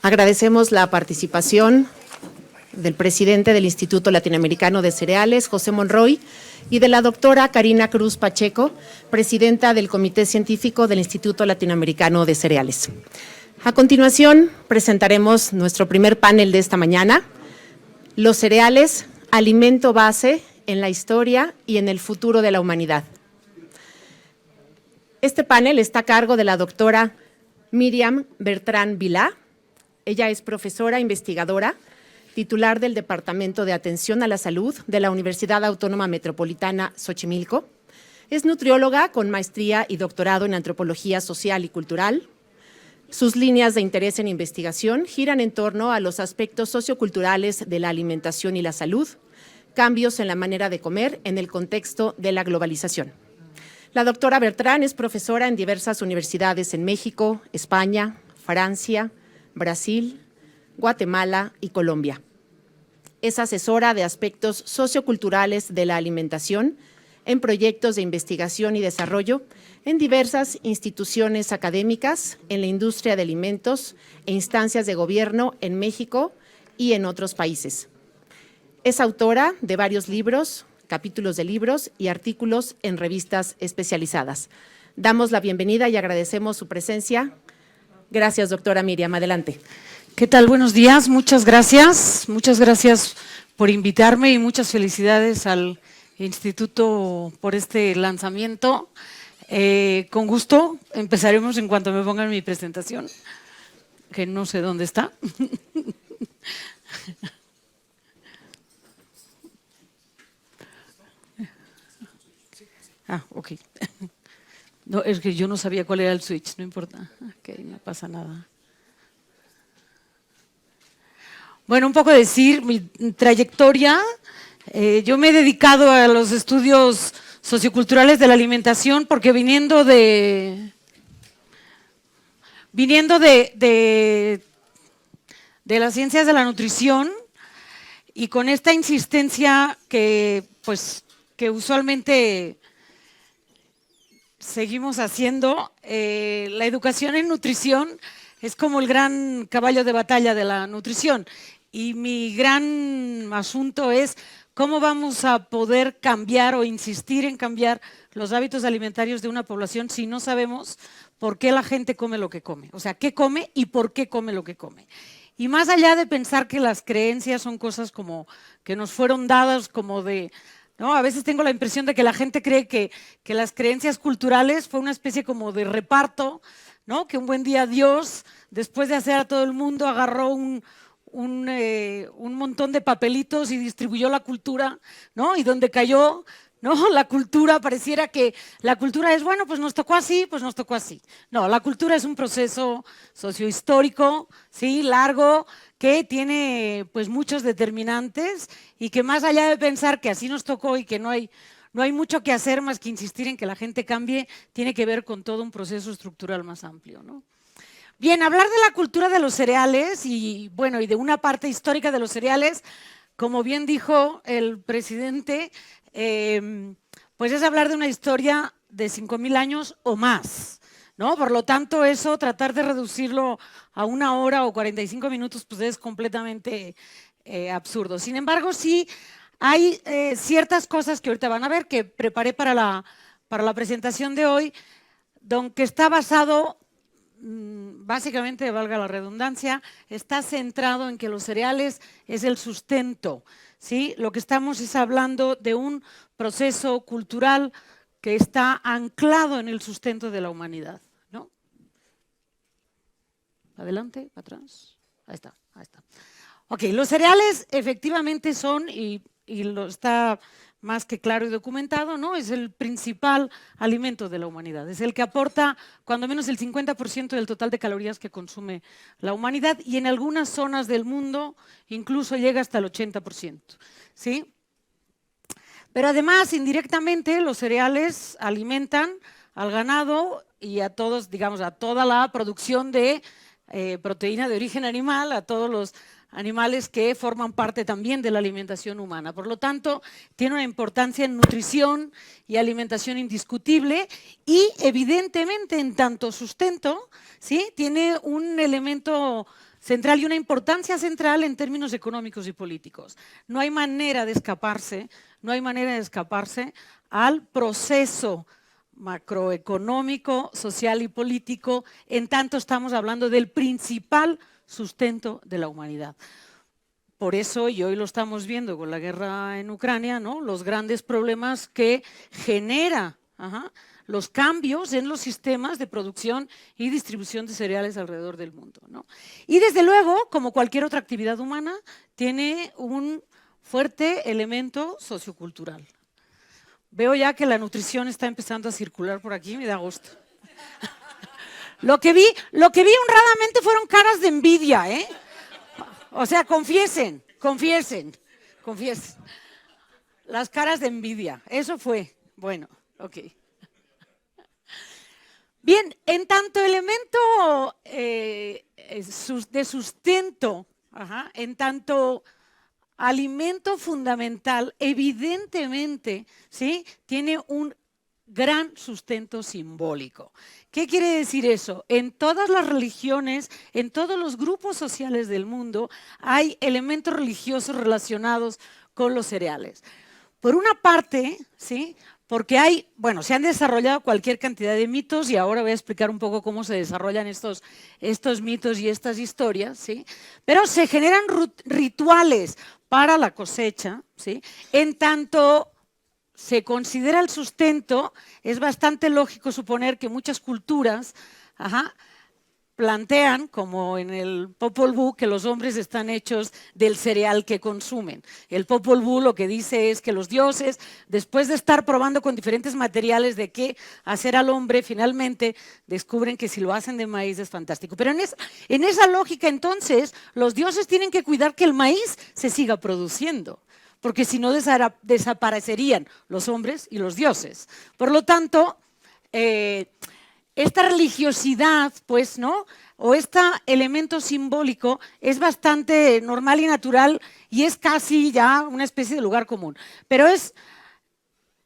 Agradecemos la participación del presidente del Instituto Latinoamericano de Cereales, José Monroy, y de la doctora Karina Cruz Pacheco, presidenta del Comité Científico del Instituto Latinoamericano de Cereales. A continuación, presentaremos nuestro primer panel de esta mañana, los cereales, alimento base en la historia y en el futuro de la humanidad. Este panel está a cargo de la doctora Miriam Bertrán Vilá. Ella es profesora investigadora, titular del Departamento de Atención a la Salud de la Universidad Autónoma Metropolitana Xochimilco. Es nutrióloga con maestría y doctorado en Antropología Social y Cultural. Sus líneas de interés en investigación giran en torno a los aspectos socioculturales de la alimentación y la salud, cambios en la manera de comer en el contexto de la globalización. La doctora Bertrán es profesora en diversas universidades en México, España, Francia, Brasil, Guatemala y Colombia. Es asesora de aspectos socioculturales de la alimentación en proyectos de investigación y desarrollo en diversas instituciones académicas, en la industria de alimentos e instancias de gobierno en México y en otros países. Es autora de varios libros, capítulos de libros y artículos en revistas especializadas. Damos la bienvenida y agradecemos su presencia. Gracias, doctora Miriam. Adelante. ¿Qué tal? Buenos días. Muchas gracias. Muchas gracias por invitarme y muchas felicidades al Instituto por este lanzamiento. Con gusto. Empezaremos en cuanto me pongan mi presentación, que no sé dónde está. Ok. No, es que yo no sabía cuál era el switch, no importa. Ok, no pasa nada. Bueno, un poco decir mi trayectoria. Yo me he dedicado a los estudios socioculturales de la alimentación porque viniendo de las ciencias de la nutrición y con esta insistencia que usualmente seguimos haciendo, la educación en nutrición es como el gran caballo de batalla de la nutrición y mi gran asunto es cómo vamos a poder cambiar o insistir en cambiar los hábitos alimentarios de una población si no sabemos por qué la gente come lo que come, o sea, qué come y por qué come lo que come. Y más allá de pensar que las creencias son cosas como que nos fueron dadas como de… ¿no? A veces tengo la impresión de que la gente cree que las creencias culturales fue una especie como de reparto, ¿no? Que un buen día Dios, después de hacer a todo el mundo, agarró un montón de papelitos y distribuyó la cultura, ¿no? Y donde cayó, ¿no? La cultura, pareciera que la cultura es, bueno, pues nos tocó así, pues nos tocó así. No, la cultura es un proceso sociohistórico, ¿sí? Largo, que tiene pues muchos determinantes y que más allá de pensar que así nos tocó y que no hay mucho que hacer más que insistir en que la gente cambie, tiene que ver con todo un proceso estructural más amplio, ¿no? Bien, hablar de la cultura de los cereales y bueno, y de una parte histórica de los cereales, como bien dijo el presidente, pues es hablar de una historia de 5.000 años o más, ¿no? Por lo tanto, eso, tratar de reducirlo a 1 hora o 45 minutos, pues es completamente absurdo. Sin embargo, sí hay ciertas cosas que ahorita van a ver que preparé para la presentación de hoy, que está basado… básicamente, valga la redundancia, está centrado en que los cereales es el sustento, ¿sí? Lo que estamos es hablando de un proceso cultural que está anclado en el sustento de la humanidad, ¿no? Adelante, para atrás. Ahí está, ahí está. Ok, los cereales efectivamente son, y lo está más que claro y documentado, ¿no? Es el principal alimento de la humanidad. Es el que aporta cuando menos el 50% del total de calorías que consume la humanidad y en algunas zonas del mundo incluso llega hasta el 80%, ¿sí? Pero además, indirectamente, los cereales alimentan al ganado y a todos, digamos, a toda la producción de proteína de origen animal, a todos los animales que forman parte también de la alimentación humana. Por lo tanto, tiene una importancia en nutrición y alimentación indiscutible y evidentemente en tanto sustento, ¿sí? Tiene un elemento central y una importancia central en términos económicos y políticos. No hay manera de escaparse, al proceso macroeconómico, social y político, en tanto estamos hablando del principal sustento de la humanidad. Por eso, y hoy lo estamos viendo con la guerra en Ucrania, ¿no?, los grandes problemas que genera los cambios en los sistemas de producción y distribución de cereales alrededor del mundo, ¿no? Y desde luego, como cualquier otra actividad humana, tiene un fuerte elemento sociocultural. Veo ya que la nutrición está empezando a circular por aquí, me da gusto. Lo que vi honradamente fueron caras de envidia, ¿eh? O sea, confiesen. Las caras de envidia, eso fue. Bueno, ok. Bien, en tanto elemento de sustento, en tanto alimento fundamental, evidentemente, ¿sí?, tiene un gran sustento simbólico. ¿Qué quiere decir eso? En todas las religiones, en todos los grupos sociales del mundo, hay elementos religiosos relacionados con los cereales. Por una parte, ¿sí?, porque se han desarrollado cualquier cantidad de mitos y ahora voy a explicar un poco cómo se desarrollan estos mitos y estas historias, ¿sí? Pero se generan rituales para la cosecha, ¿sí? En tanto se considera el sustento, es bastante lógico suponer que muchas culturas plantean, como en el Popol Vuh, que los hombres están hechos del cereal que consumen. El Popol Vuh lo que dice es que los dioses, después de estar probando con diferentes materiales de qué hacer al hombre, finalmente descubren que si lo hacen de maíz es fantástico. Pero en esa lógica, entonces, los dioses tienen que cuidar que el maíz se siga produciendo, porque si no desaparecerían los hombres y los dioses. Por lo tanto, esta religiosidad, pues, ¿no?, o este elemento simbólico es bastante normal y natural y es casi ya una especie de lugar común. Pero esa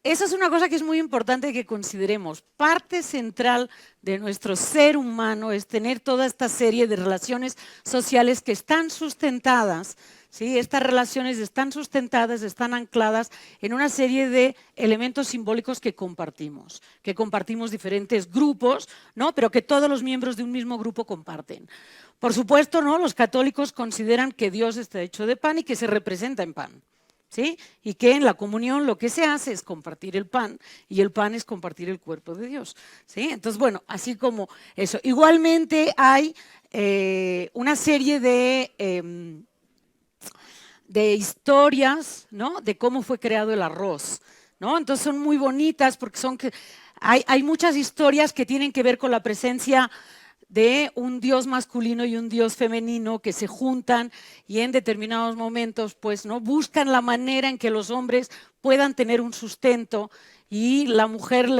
es una cosa que es muy importante que consideremos. Parte central de nuestro ser humano es tener toda esta serie de relaciones sociales que están sustentadas, ¿sí? Estas relaciones están sustentadas, están ancladas en una serie de elementos simbólicos que compartimos diferentes grupos, ¿no?, pero que todos los miembros de un mismo grupo comparten. Por supuesto, ¿no?, los católicos consideran que Dios está hecho de pan y que se representa en pan, ¿sí? Y que en la comunión lo que se hace es compartir el pan y el pan es compartir el cuerpo de Dios, ¿sí? Entonces, bueno, así como eso. Igualmente hay una serie de historias, ¿no?, de cómo fue creado el arroz, ¿no? Entonces son muy bonitas porque hay muchas historias que tienen que ver con la presencia de un dios masculino y un dios femenino que se juntan y en determinados momentos, pues, ¿no?, buscan la manera en que los hombres puedan tener un sustento y la mujer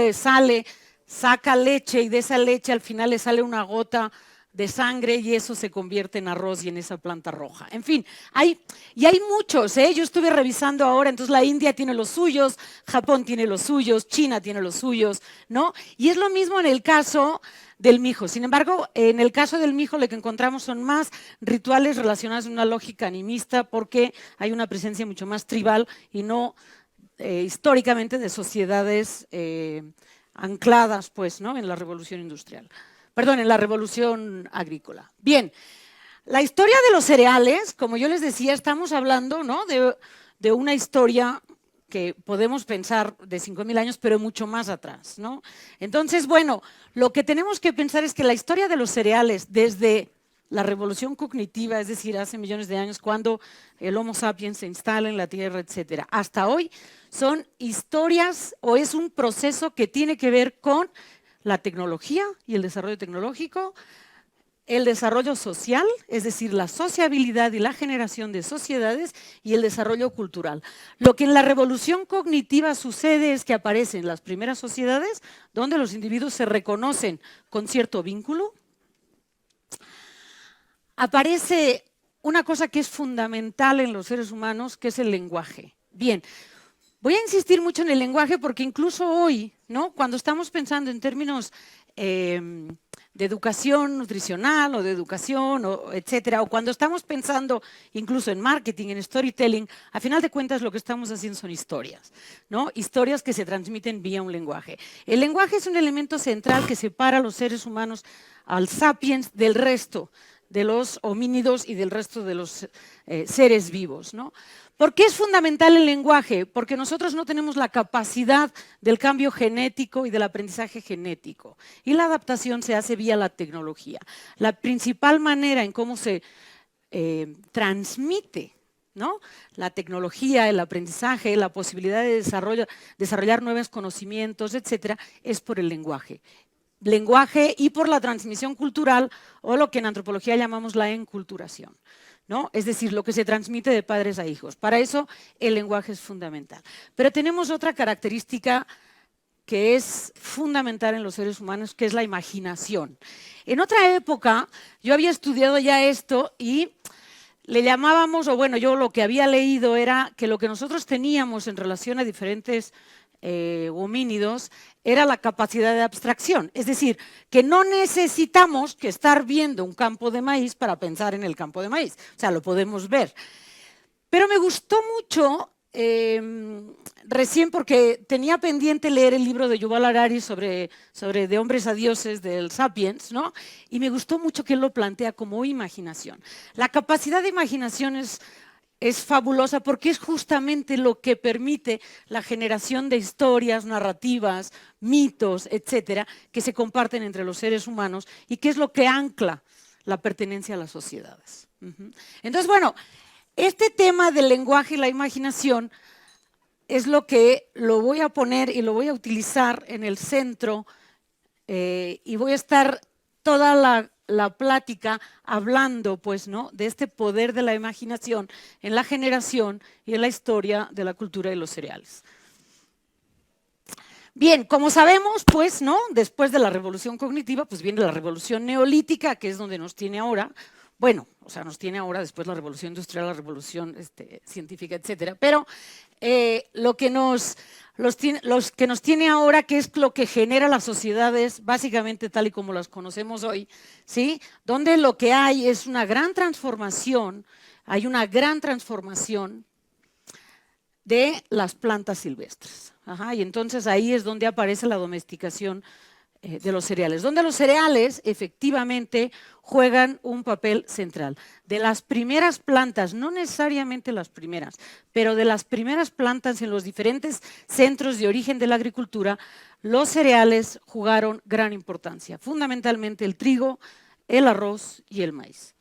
saca leche y de esa leche al final le sale una gota de sangre y eso se convierte en arroz y en esa planta roja. En fin, hay muchos, ¿eh? Yo estuve revisando ahora, entonces la India tiene los suyos, Japón tiene los suyos, China tiene los suyos, ¿no? Y es lo mismo en el caso del mijo. Sin embargo, en el caso del mijo lo que encontramos son más rituales relacionados con una lógica animista porque hay una presencia mucho más tribal y no históricamente de sociedades ancladas, pues, ¿no?, en la revolución industrial. Perdón, en la revolución agrícola. Bien, la historia de los cereales, como yo les decía, estamos hablando, ¿no?, de una historia que podemos pensar de 5.000 años, pero mucho más atrás, ¿no? Entonces, bueno, lo que tenemos que pensar es que la historia de los cereales, desde la revolución cognitiva, es decir, hace millones de años, cuando el Homo sapiens se instala en la Tierra, etcétera, hasta hoy, son historias o es un proceso que tiene que ver con la tecnología y el desarrollo tecnológico, el desarrollo social, es decir, la sociabilidad y la generación de sociedades y el desarrollo cultural. Lo que en la revolución cognitiva sucede es que aparecen las primeras sociedades donde los individuos se reconocen con cierto vínculo. Aparece una cosa que es fundamental en los seres humanos, que es el lenguaje. Bien. Voy a insistir mucho en el lenguaje porque incluso hoy, ¿no?, cuando estamos pensando en términos de educación nutricional o de educación, etcétera, o cuando estamos pensando incluso en marketing, en storytelling, a final de cuentas lo que estamos haciendo son historias, ¿no? Historias que se transmiten vía un lenguaje. El lenguaje es un elemento central que separa a los seres humanos, al sapiens, del resto de los homínidos y del resto de los seres vivos, ¿no? ¿Por qué es fundamental el lenguaje? Porque nosotros no tenemos la capacidad del cambio genético y del aprendizaje genético. Y la adaptación se hace vía la tecnología. La principal manera en cómo se transmite, ¿no?, la tecnología, el aprendizaje, la posibilidad de desarrollar nuevos conocimientos, etcétera, es por el lenguaje. Lenguaje y por la transmisión cultural, o lo que en antropología llamamos la enculturación, ¿no? Es decir, lo que se transmite de padres a hijos. Para eso el lenguaje es fundamental. Pero tenemos otra característica que es fundamental en los seres humanos, que es la imaginación. En otra época yo había estudiado ya esto y le llamábamos, o bueno, yo lo que había leído era que lo que nosotros teníamos en relación a diferentes homínidos era la capacidad de abstracción, es decir, que no necesitamos que estar viendo un campo de maíz para pensar en el campo de maíz, o sea, lo podemos ver. Pero me gustó mucho recién porque tenía pendiente leer el libro de Yuval Harari sobre De hombres a dioses del Sapiens, ¿no? Y me gustó mucho que él lo plantea como imaginación. La capacidad de imaginación es fabulosa porque es justamente lo que permite la generación de historias, narrativas, mitos, etcétera, que se comparten entre los seres humanos y que es lo que ancla la pertenencia a las sociedades. Entonces, bueno, este tema del lenguaje y la imaginación es lo que lo voy a poner y lo voy a utilizar en el centro y voy a estar toda la plática hablando, pues, ¿no?, de este poder de la imaginación en la generación y en la historia de la cultura de los cereales. Bien, como sabemos, pues, ¿no?, después de la revolución cognitiva, pues viene la revolución neolítica, que es donde nos tiene ahora. Bueno, o sea, nos tiene ahora después la revolución industrial, la revolución científica, etcétera. Pero lo que nos tiene ahora, que es lo que genera las sociedades, básicamente tal y como las conocemos hoy, ¿sí?, donde lo que hay es una gran transformación, de las plantas silvestres. Y entonces ahí es donde aparece la domesticación de los cereales, donde los cereales efectivamente juegan un papel central. De las primeras plantas, no necesariamente las primeras, pero de las primeras plantas en los diferentes centros de origen de la agricultura, los cereales jugaron gran importancia, fundamentalmente el trigo, el arroz y el maíz.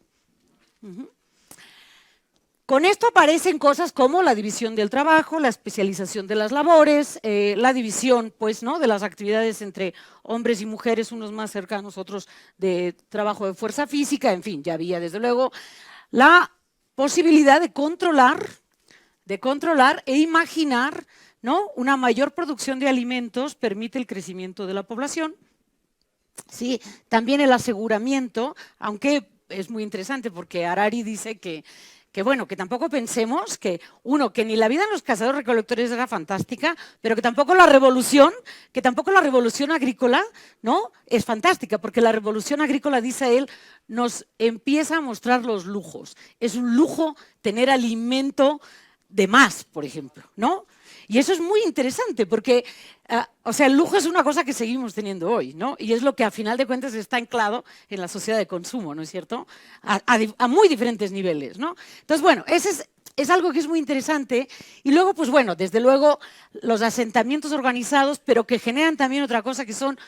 Con esto aparecen cosas como la división del trabajo, la especialización de las labores, la división, pues, ¿no?, de las actividades entre hombres y mujeres, unos más cercanos, otros de trabajo de fuerza física, en fin, ya había desde luego la posibilidad de controlar e imaginar, ¿no?, una mayor producción de alimentos permite el crecimiento de la población. Sí, también el aseguramiento, aunque es muy interesante porque Harari dice que bueno, que tampoco pensemos que ni la vida en los cazadores recolectores era fantástica, pero que tampoco la revolución agrícola, ¿no?, es fantástica, porque la revolución agrícola, dice él, nos empieza a mostrar los lujos. Es un lujo tener alimento de más, por ejemplo, ¿no? Y eso es muy interesante porque, o sea, el lujo es una cosa que seguimos teniendo hoy, ¿no? Y es lo que a final de cuentas está anclado en la sociedad de consumo, ¿no es cierto? A muy diferentes niveles, ¿no? Entonces, bueno, ese es algo que es muy interesante. Y luego, pues bueno, desde luego los asentamientos organizados, pero que generan también otra cosa que son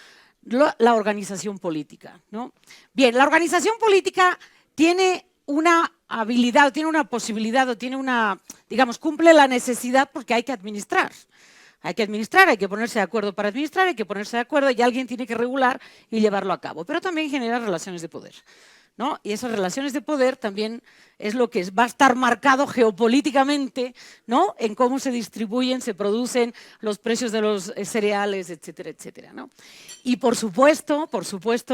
la organización política, ¿no? Bien, la organización política tiene una habilidad, tiene una posibilidad, o tiene una, digamos, cumple la necesidad porque hay que administrar. Hay que ponerse de acuerdo para administrar, hay que ponerse de acuerdo y alguien tiene que regular y llevarlo a cabo. Pero también genera relaciones de poder, ¿no? Y esas relaciones de poder también es lo que va a estar marcado geopolíticamente, ¿no?, en cómo se distribuyen, se producen los precios de los cereales, etcétera, etcétera, ¿no? Y por supuesto,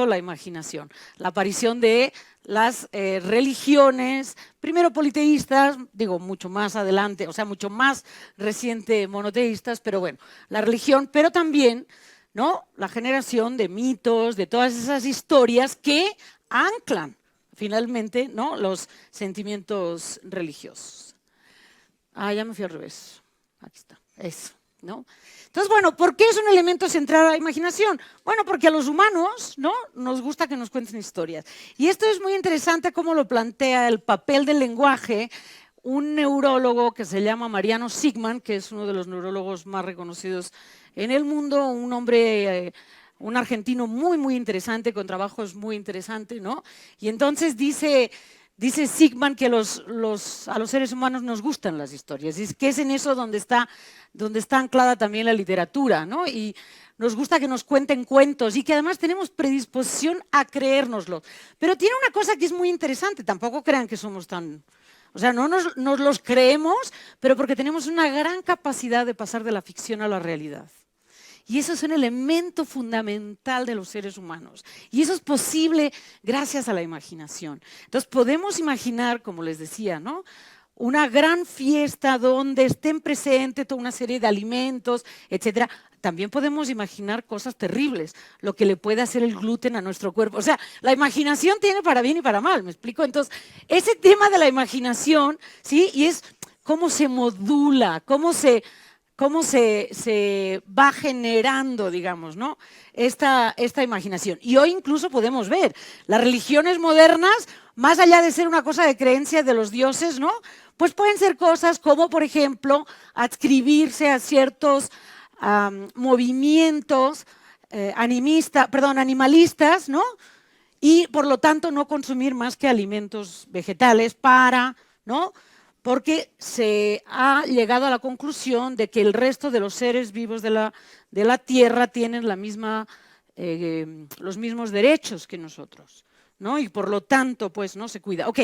la imaginación, la aparición de las religiones, primero politeístas, digo mucho más adelante, o sea, mucho más reciente monoteístas, pero bueno, la religión, pero también ¿no? La generación de mitos, de todas esas historias que anclan finalmente, ¿no?, los sentimientos religiosos. Ya me fui al revés. Aquí está, eso, ¿no? Entonces, bueno, ¿por qué es un elemento central a la imaginación? Bueno, porque a los humanos, ¿no?, nos gusta que nos cuenten historias. Y esto es muy interesante cómo lo plantea el papel del lenguaje un neurólogo que se llama Mariano Sigman, que es uno de los neurólogos más reconocidos en el mundo, un hombre, un argentino muy, muy interesante, con trabajos muy interesantes, ¿no? Y entonces dice Sigman que a los seres humanos nos gustan las historias, y que es en eso donde está anclada también la literatura, ¿no? Y nos gusta que nos cuenten cuentos y que además tenemos predisposición a creérnoslo. Pero tiene una cosa que es muy interesante, tampoco crean que somos tan... O sea, no nos los creemos, pero porque tenemos una gran capacidad de pasar de la ficción a la realidad. Y eso es un elemento fundamental de los seres humanos. Y eso es posible gracias a la imaginación. Entonces podemos imaginar, como les decía, ¿no?, una gran fiesta donde estén presentes toda una serie de alimentos, etcétera. También podemos imaginar cosas terribles, lo que le puede hacer el gluten a nuestro cuerpo. O sea, la imaginación tiene para bien y para mal, ¿me explico? Entonces, ese tema de la imaginación, ¿sí? Y es cómo se modula, cómo se va generando, digamos, ¿no?, esta imaginación. Y hoy incluso podemos ver las religiones modernas, más allá de ser una cosa de creencia de los dioses, ¿no?, pues pueden ser cosas como, por ejemplo, adscribirse a ciertos movimientos animalistas, ¿no?, y por lo tanto no consumir más que alimentos vegetales ¿no?, porque se ha llegado a la conclusión de que el resto de los seres vivos de la Tierra tienen los mismos derechos que nosotros, ¿no? Y por lo tanto, pues no se cuida. Ok,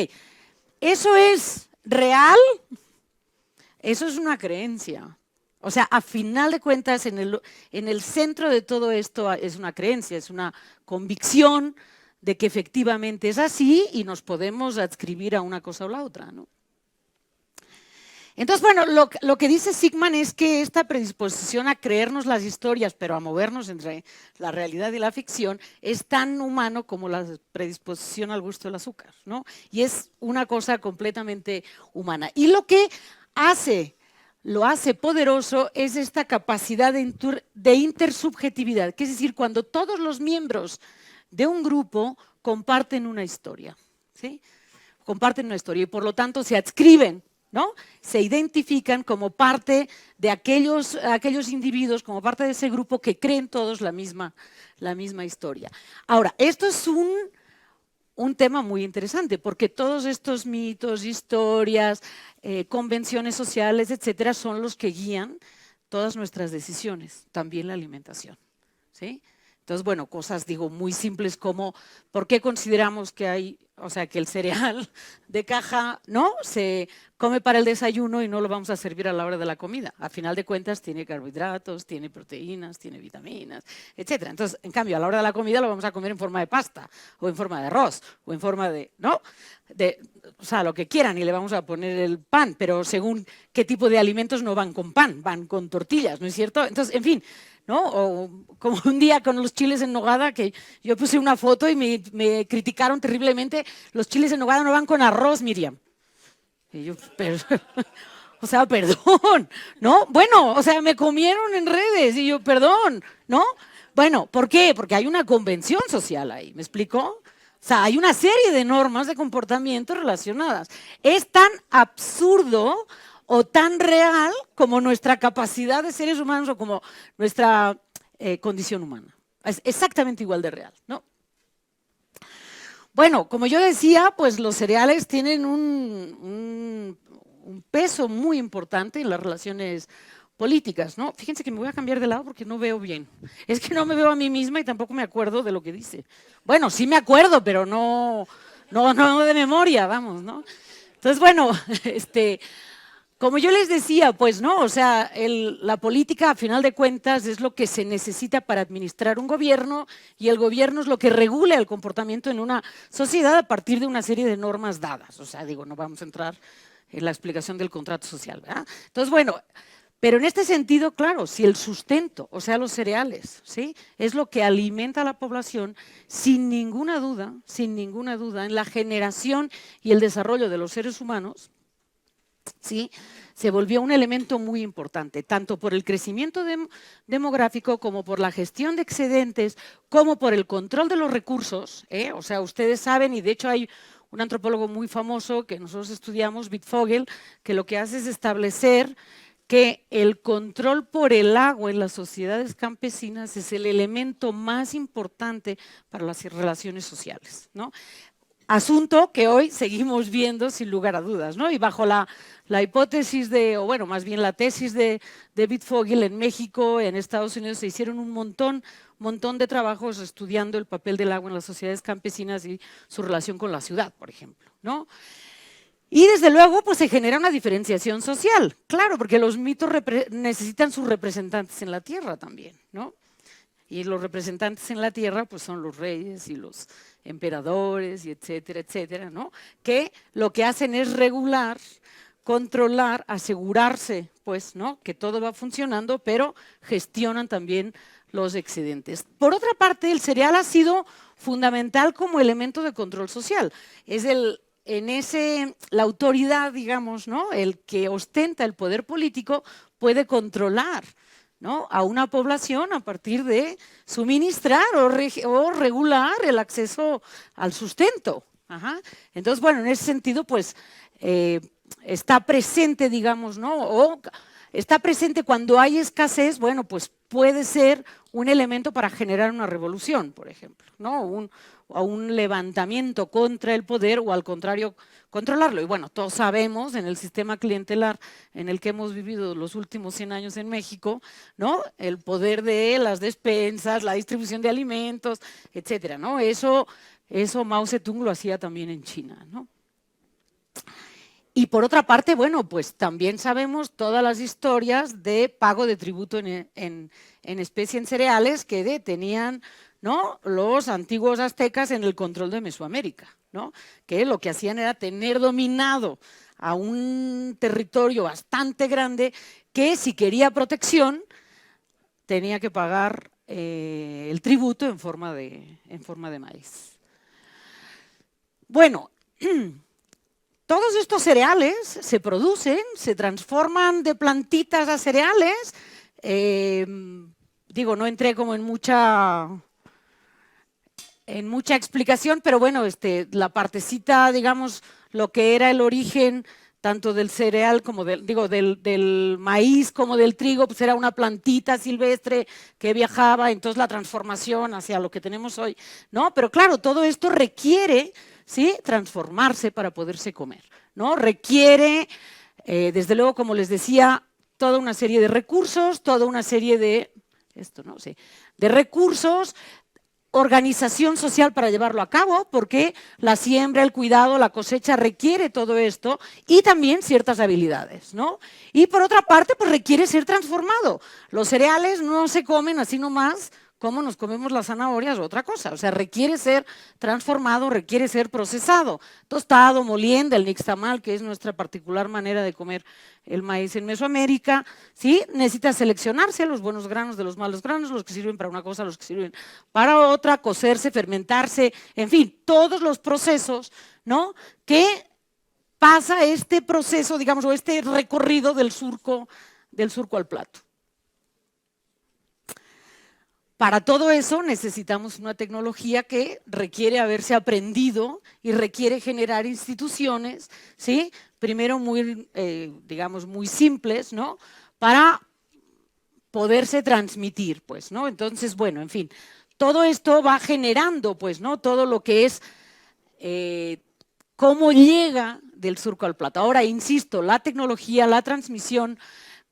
¿eso es real? Eso es una creencia. O sea, a final de cuentas, en el centro de todo esto es una creencia, es una convicción de que efectivamente es así y nos podemos adscribir a una cosa o la otra, ¿no? Entonces, bueno, lo que dice Sigman es que esta predisposición a creernos las historias, pero a movernos entre la realidad y la ficción, es tan humano como la predisposición al gusto del azúcar, ¿no? Y es una cosa completamente humana. Y lo que lo hace poderoso es esta capacidad de intersubjetividad, que es decir, cuando todos los miembros de un grupo comparten una historia, ¿sí? Comparten una historia y por lo tanto se adscriben, ¿no? Se identifican como parte de aquellos individuos, como parte de ese grupo que creen todos la misma historia. Ahora, esto es un tema muy interesante, porque todos estos mitos, historias, convenciones sociales, etcétera, son los que guían todas nuestras decisiones, también la alimentación, ¿sí? Entonces, bueno, cosas, digo, muy simples como ¿por qué consideramos que que el cereal de caja, ¿no?, se come para el desayuno y no lo vamos a servir a la hora de la comida? A final de cuentas tiene carbohidratos, tiene proteínas, tiene vitaminas, etcétera. Entonces, en cambio, a la hora de la comida lo vamos a comer en forma de pasta, o en forma de arroz, o en forma de, ¿no?, o sea, lo que quieran, y le vamos a poner el pan, pero según qué tipo de alimentos no van con pan, van con tortillas, ¿no es cierto? Entonces, en fin, ¿no? O como un día con los chiles en nogada, que yo puse una foto y me criticaron terriblemente, los chiles en nogada no van con arroz, Miriam. Y yo, o sea, perdón, ¿no? Bueno, o sea, me comieron en redes y yo, perdón, ¿no? Bueno, ¿por qué? Porque hay una convención social ahí, ¿me explico? O sea, hay una serie de normas de comportamiento relacionadas. Es tan absurdo o tan real como nuestra capacidad de seres humanos o como nuestra condición humana. Es exactamente igual de real, ¿no? Bueno, como yo decía, pues los cereales tienen un peso muy importante en las relaciones políticas, ¿no? Fíjense que me voy a cambiar de lado porque no veo bien. Es que no me veo a mí misma y tampoco me acuerdo de lo que dice. Bueno, sí me acuerdo, pero no de memoria, vamos, ¿no? Entonces, bueno, como yo les decía, pues no, o sea, la política a final de cuentas es lo que se necesita para administrar un gobierno y el gobierno es lo que regula el comportamiento en una sociedad a partir de una serie de normas dadas. O sea, digo, no vamos a entrar en la explicación del contrato social, ¿verdad? Entonces, bueno, Pero en este sentido, claro, si el sustento, o sea, los cereales, ¿sí?, es lo que alimenta a la población, sin ninguna duda, en la generación y el desarrollo de los seres humanos, ¿sí?, se volvió un elemento muy importante, tanto por el crecimiento demográfico como por la gestión de excedentes, como por el control de los recursos, ¿eh? O sea, ustedes saben, y de hecho hay un antropólogo muy famoso que nosotros estudiamos, Wittfogel, que lo que hace es establecer que el control por el agua en las sociedades campesinas es el elemento más importante para las relaciones sociales, ¿no? Asunto que hoy seguimos viendo sin lugar a dudas, ¿no? Y bajo la hipótesis o bueno, más bien la tesis de Wittfogel en México, en Estados Unidos, se hicieron un montón de trabajos estudiando el papel del agua en las sociedades campesinas y su relación con la ciudad, por ejemplo, ¿no? Y desde luego, pues se genera una diferenciación social, claro, porque los mitos necesitan sus representantes en la tierra también, ¿no? Y los representantes en la tierra, pues son los reyes y los emperadores, y etcétera, etcétera, ¿no? Que lo que hacen es regular, controlar, asegurarse, pues, ¿no?, que todo va funcionando, pero gestionan también los excedentes. Por otra parte, el cereal ha sido fundamental como elemento de control social. Es la autoridad, digamos, ¿no?, el que ostenta el poder político puede controlar, ¿no?, a una población a partir de suministrar o regular el acceso al sustento. Ajá. Entonces, bueno, en ese sentido, pues, está presente, digamos, ¿no?, o está presente cuando hay escasez, bueno, pues puede ser un elemento para generar una revolución, por ejemplo, ¿no?, o un levantamiento contra el poder, o al contrario, controlarlo. Y bueno, todos sabemos, en el sistema clientelar en el que hemos vivido los últimos 100 años en México, ¿no?, el poder de las despensas, la distribución de alimentos, etcétera, ¿no? Eso Mao Zedong lo hacía también en China, ¿no? Y por otra parte, bueno, pues también sabemos todas las historias de pago de tributo en especie en cereales que tenían, ¿no?, los antiguos aztecas en el control de Mesoamérica, ¿no?, que lo que hacían era tener dominado a un territorio bastante grande que, si quería protección, tenía que pagar el tributo en forma de maíz. Bueno, todos estos cereales se producen, se transforman de plantitas a cereales. Digo, no entré como en mucha explicación, pero bueno, la partecita, digamos, lo que era el origen tanto del cereal como del maíz como del trigo, pues era una plantita silvestre que viajaba, entonces la transformación hacia lo que tenemos hoy, ¿no? Pero claro, todo esto requiere, ¿sí?, transformarse para poderse comer, ¿no? Requiere, desde luego, como les decía, toda una serie de recursos, toda una serie de recursos, organización social para llevarlo a cabo, porque la siembra, el cuidado, la cosecha requiere todo esto, y también ciertas habilidades, ¿no? Y por otra parte, pues requiere ser transformado. Los cereales no se comen así nomás como nos comemos las zanahorias o otra cosa, o sea, requiere ser transformado, requiere ser procesado, tostado, moliendo, el nixtamal, que es nuestra particular manera de comer el maíz en Mesoamérica, ¿sí? Necesita seleccionarse los buenos granos de los malos granos, los que sirven para una cosa, los que sirven para otra, cocerse, fermentarse, en fin, todos los procesos, ¿no?, que pasa este proceso, digamos, o este recorrido del surco al plato. Para todo eso necesitamos una tecnología que requiere haberse aprendido y requiere generar instituciones, ¿sí?, primero muy, digamos, muy simples, ¿no?, para poderse transmitir, pues, ¿no? Entonces, bueno, en fin, todo esto va generando, pues, ¿no?, todo lo que es cómo llega del surco al plato. Ahora, insisto, la tecnología, la transmisión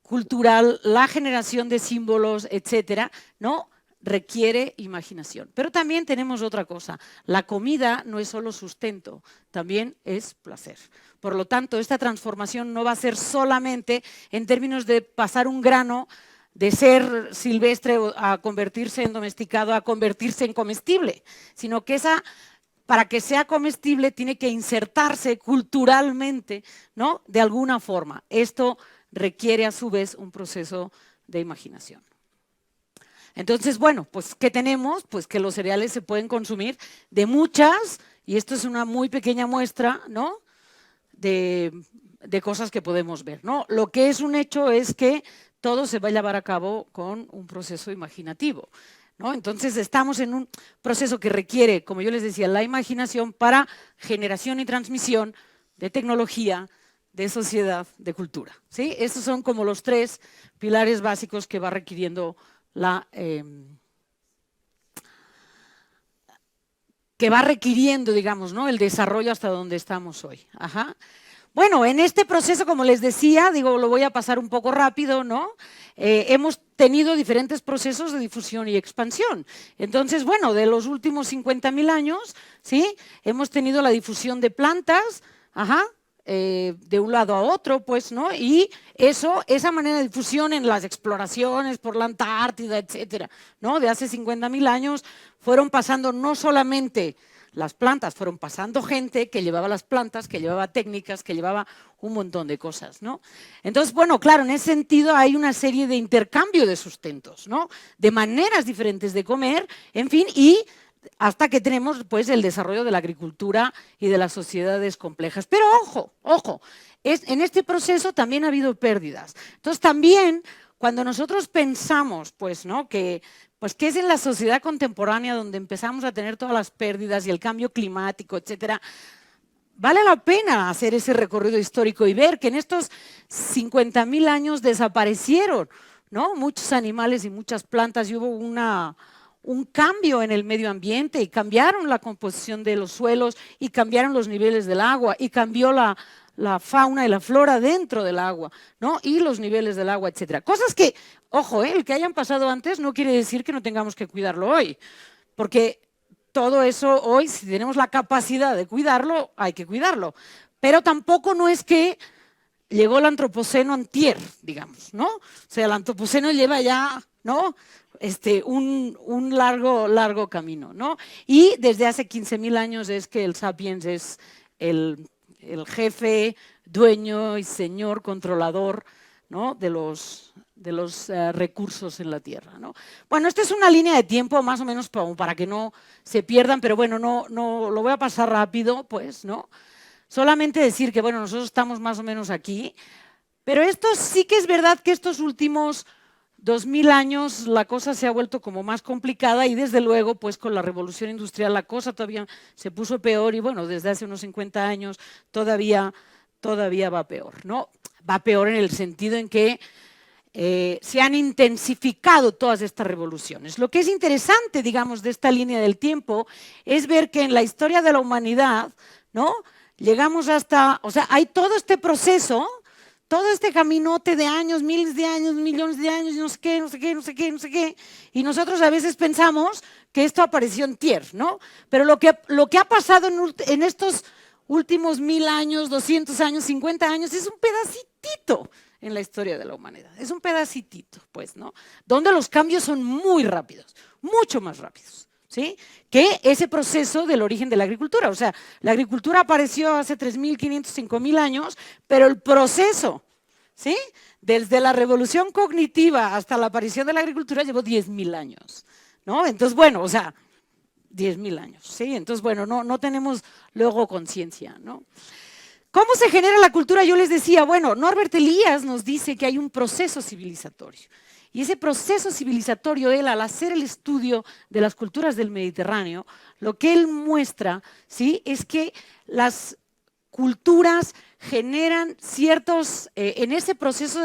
cultural, la generación de símbolos, etcétera, ¿no?, requiere imaginación. Pero también tenemos otra cosa, la comida no es solo sustento, también es placer. Por lo tanto, esta transformación no va a ser solamente en términos de pasar un grano de ser silvestre a convertirse en domesticado, a convertirse en comestible, sino que para que sea comestible tiene que insertarse culturalmente, ¿no?, de alguna forma. Esto requiere a su vez un proceso de imaginación. Entonces, bueno, pues ¿qué tenemos? Pues que los cereales se pueden consumir de muchas, y esto es una muy pequeña muestra, ¿no?, de cosas que podemos ver, ¿no? Lo que es un hecho es que todo se va a llevar a cabo con un proceso imaginativo, ¿no? Entonces estamos en un proceso que requiere, como yo les decía, la imaginación para generación y transmisión de tecnología, de sociedad, de cultura, ¿sí? Estos son como los tres pilares básicos que va requiriendo digamos, ¿no?, el desarrollo hasta donde estamos hoy. Ajá. Bueno, en este proceso, como les decía, digo, lo voy a pasar un poco rápido, ¿no? Hemos tenido diferentes procesos de difusión y expansión. Entonces, bueno, de los últimos 50.000 años, ¿sí?, hemos tenido la difusión de plantas, ajá, de un lado a otro, pues, ¿no? Y esa manera de difusión en las exploraciones por la Antártida, etcétera, ¿no?, de hace 50.000 años, fueron pasando no solamente las plantas, fueron pasando gente que llevaba las plantas, que llevaba técnicas, que llevaba un montón de cosas, ¿no? Entonces, bueno, claro, en ese sentido hay una serie de intercambio de sustentos, ¿no?, de maneras diferentes de comer, en fin, y hasta que tenemos pues el desarrollo de la agricultura y de las sociedades complejas. Pero ojo, en este proceso también ha habido pérdidas. Entonces también cuando nosotros pensamos pues, ¿no?, que es en la sociedad contemporánea donde empezamos a tener todas las pérdidas y el cambio climático, etcétera, vale la pena hacer ese recorrido histórico y ver que en estos 50.000 años desaparecieron, ¿no?, muchos animales y muchas plantas, y hubo un cambio en el medio ambiente, y cambiaron la composición de los suelos, y cambiaron los niveles del agua, y cambió la fauna y la flora dentro del agua, ¿no?, y los niveles del agua, etcétera. Cosas que, ojo, el que hayan pasado antes no quiere decir que no tengamos que cuidarlo hoy, porque todo eso hoy, si tenemos la capacidad de cuidarlo, hay que cuidarlo. Pero tampoco no es que llegó el antropoceno antier, digamos, ¿no? O sea, el antropoceno lleva ya, ¿no?, un largo camino, ¿no? Y desde hace 15.000 años es que el sapiens es el jefe, dueño y señor controlador, ¿no?, de los recursos en la Tierra, ¿no? Bueno, esta es una línea de tiempo más o menos para que no se pierdan, pero bueno, no lo voy a pasar rápido, pues, ¿no? Solamente decir que, bueno, nosotros estamos más o menos aquí, pero esto sí que es verdad que estos últimos 2.000 años la cosa se ha vuelto como más complicada, y desde luego pues con la revolución industrial la cosa todavía se puso peor, y bueno, desde hace unos 50 años todavía va peor, ¿no? Va peor en el sentido en que se han intensificado todas estas revoluciones. Lo que es interesante, digamos, de esta línea del tiempo es ver que en la historia de la humanidad, ¿no?, llegamos hasta, o sea, hay todo este proceso, todo este caminote de años, miles de años, millones de años, no sé qué, y nosotros a veces pensamos que esto apareció en Tier, ¿no? Pero lo que ha pasado en estos últimos 1.000 años, 200 años, 50 años, es un pedacitito en la historia de la humanidad. Es un pedacitito, pues, ¿no?, donde los cambios son muy rápidos, mucho más rápidos, ¿sí?, que ese proceso del origen de la agricultura. O sea, la agricultura apareció hace 3.500, 5.000 años, pero el proceso, ¿sí?, desde la revolución cognitiva hasta la aparición de la agricultura llevó 10.000 años, ¿no? Entonces, bueno, o sea, 10.000 años, ¿sí? Entonces, bueno, no tenemos luego conciencia, ¿no? ¿Cómo se genera la cultura? Yo les decía, bueno, Norbert Elias nos dice que hay un proceso civilizatorio. Y ese proceso civilizatorio, él al hacer el estudio de las culturas del Mediterráneo, lo que él muestra, ¿sí?, es que las culturas generan ciertos, en ese proceso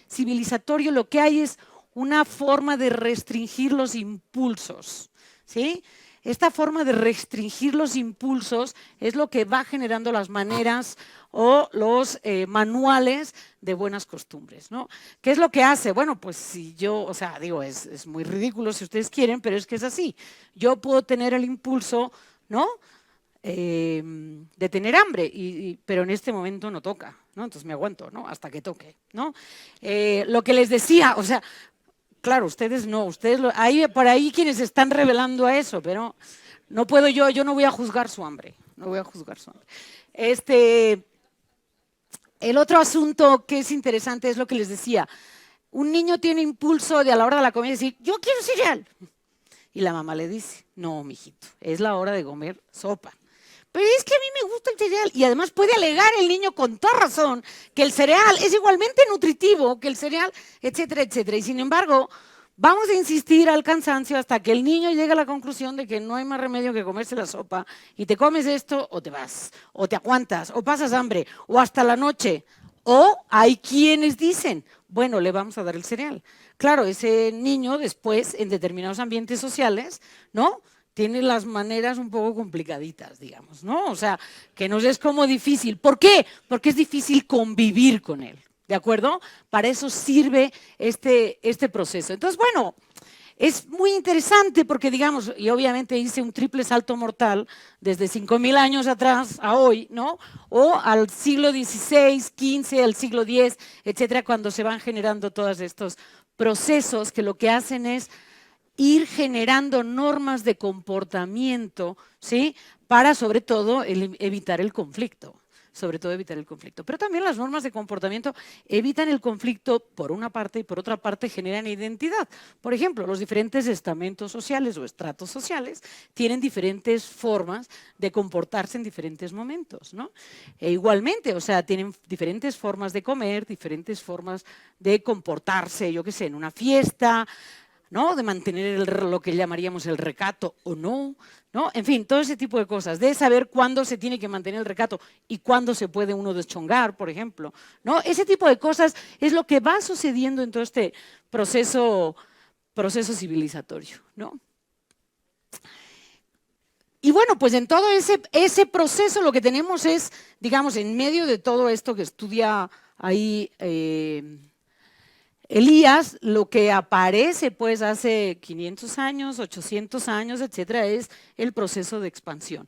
civilizatorio lo que hay es una forma de restringir los impulsos, ¿sí? Esta forma de restringir los impulsos es lo que va generando las maneras o los manuales de buenas costumbres, ¿no? ¿Qué es lo que hace? Bueno, pues si yo, o sea, digo, es muy ridículo si ustedes quieren, pero es que es así. Yo puedo tener el impulso, ¿no?, de tener hambre, pero en este momento no toca, ¿no? Entonces me aguanto, ¿no?, hasta que toque, ¿no? Lo que les decía, o sea, claro, ustedes no, hay por ahí quienes se están revelando a eso, pero no puedo yo no voy a juzgar su hambre, no voy a juzgar su hambre. El otro asunto que es interesante es lo que les decía. Un niño tiene impulso de a la hora de la comida decir, yo quiero cereal. Y la mamá le dice, no, mijito, es la hora de comer sopa. Pero es que a mí me gusta el cereal. Y además puede alegar el niño con toda razón que el cereal es igualmente nutritivo que el cereal, etcétera, etcétera. Y sin embargo, vamos a insistir al cansancio hasta que el niño llegue a la conclusión de que no hay más remedio que comerse la sopa y te comes esto o te vas, o te aguantas, o pasas hambre, o hasta la noche. O hay quienes dicen, bueno, le vamos a dar el cereal. Claro, ese niño después, en determinados ambientes sociales, ¿no?, tiene las maneras un poco complicaditas, digamos, ¿no? O sea, que nos es como difícil. ¿Por qué? Porque es difícil convivir con él, ¿de acuerdo? Para eso sirve este proceso. Entonces, bueno, es muy interesante porque, digamos, y obviamente hice un triple salto mortal desde 5.000 años atrás a hoy, ¿no? O al siglo XVI, XV, al siglo X, etcétera, cuando se van generando todos estos procesos que lo que hacen es ir generando normas de comportamiento, ¿sí?, para sobre todo evitar el conflicto. Sobre todo evitar el conflicto. Pero también las normas de comportamiento evitan el conflicto por una parte y por otra parte generan identidad. Por ejemplo, los diferentes estamentos sociales o estratos sociales tienen diferentes formas de comportarse en diferentes momentos, ¿no? E igualmente, o sea, tienen diferentes formas de comer, diferentes formas de comportarse, yo qué sé, en una fiesta, ¿no?, de mantener lo que llamaríamos el recato o no, ¿no? En fin, todo ese tipo de cosas, de saber cuándo se tiene que mantener el recato y cuándo se puede uno deschongar, por ejemplo, ¿no? Ese tipo de cosas es lo que va sucediendo en todo este proceso civilizatorio, ¿no? Y bueno, pues en todo ese proceso lo que tenemos es, digamos, en medio de todo esto que estudia ahí Elías, lo que aparece pues hace 500 años, 800 años, etcétera, es el proceso de expansión.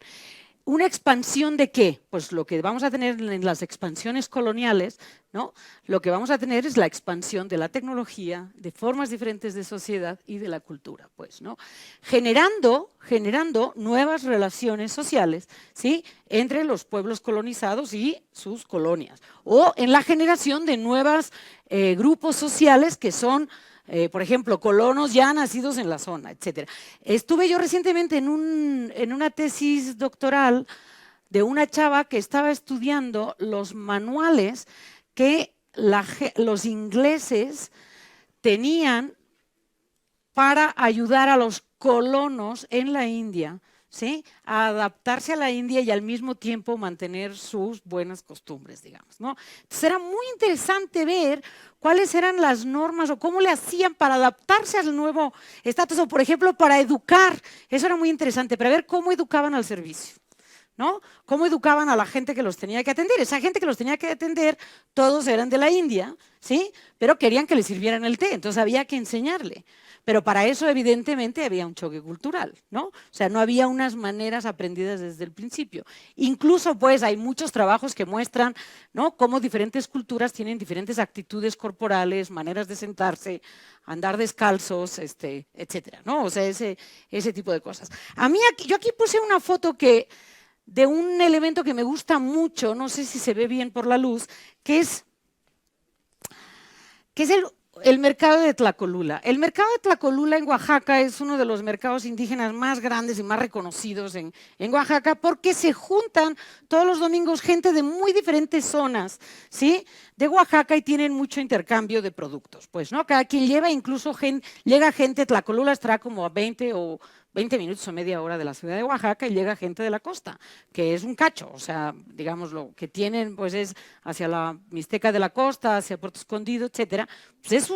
¿Una expansión de qué? Pues lo que vamos a tener en las expansiones coloniales, ¿no?, lo que vamos a tener es la expansión de la tecnología, de formas diferentes de sociedad y de la cultura, pues, ¿no? Generando nuevas relaciones sociales, ¿sí?, entre los pueblos colonizados y sus colonias, o en la generación de nuevos grupos sociales que son, por ejemplo, colonos ya nacidos en la zona, etcétera. Estuve yo recientemente en una tesis doctoral de una chava que estaba estudiando los manuales que los ingleses tenían para ayudar a los colonos en la India, ¿sí?, a adaptarse a la India y al mismo tiempo mantener sus buenas costumbres, digamos, ¿no? Entonces era muy interesante ver cuáles eran las normas o cómo le hacían para adaptarse al nuevo estatus o, por ejemplo, para educar. Eso era muy interesante, para ver cómo educaban al servicio, ¿no? Cómo educaban a la gente que los tenía que atender. Esa gente que los tenía que atender, todos eran de la India, ¿sí?, pero querían que les sirvieran el té, entonces había que enseñarle. Pero para eso, evidentemente, había un choque cultural, ¿no? O sea, no había unas maneras aprendidas desde el principio. Incluso, pues, hay muchos trabajos que muestran, ¿no?, cómo diferentes culturas tienen diferentes actitudes corporales, maneras de sentarse, andar descalzos, etcétera, ¿no? O sea, ese tipo de cosas. A mí, yo aquí puse una foto de un elemento que me gusta mucho, no sé si se ve bien por la luz, que es el mercado de Tlacolula. El mercado de Tlacolula en Oaxaca es uno de los mercados indígenas más grandes y más reconocidos en Oaxaca porque se juntan todos los domingos gente de muy diferentes zonas, ¿sí?, de Oaxaca y tienen mucho intercambio de productos. Pues, ¿no?, cada quien lleva, incluso llega gente, Tlacolula estará como a 20 minutos o media hora de la ciudad de Oaxaca y llega gente de la costa, que es un cacho, o sea, digamos, lo que tienen pues es hacia la Mixteca de la Costa, hacia Puerto Escondido, etcétera, pues es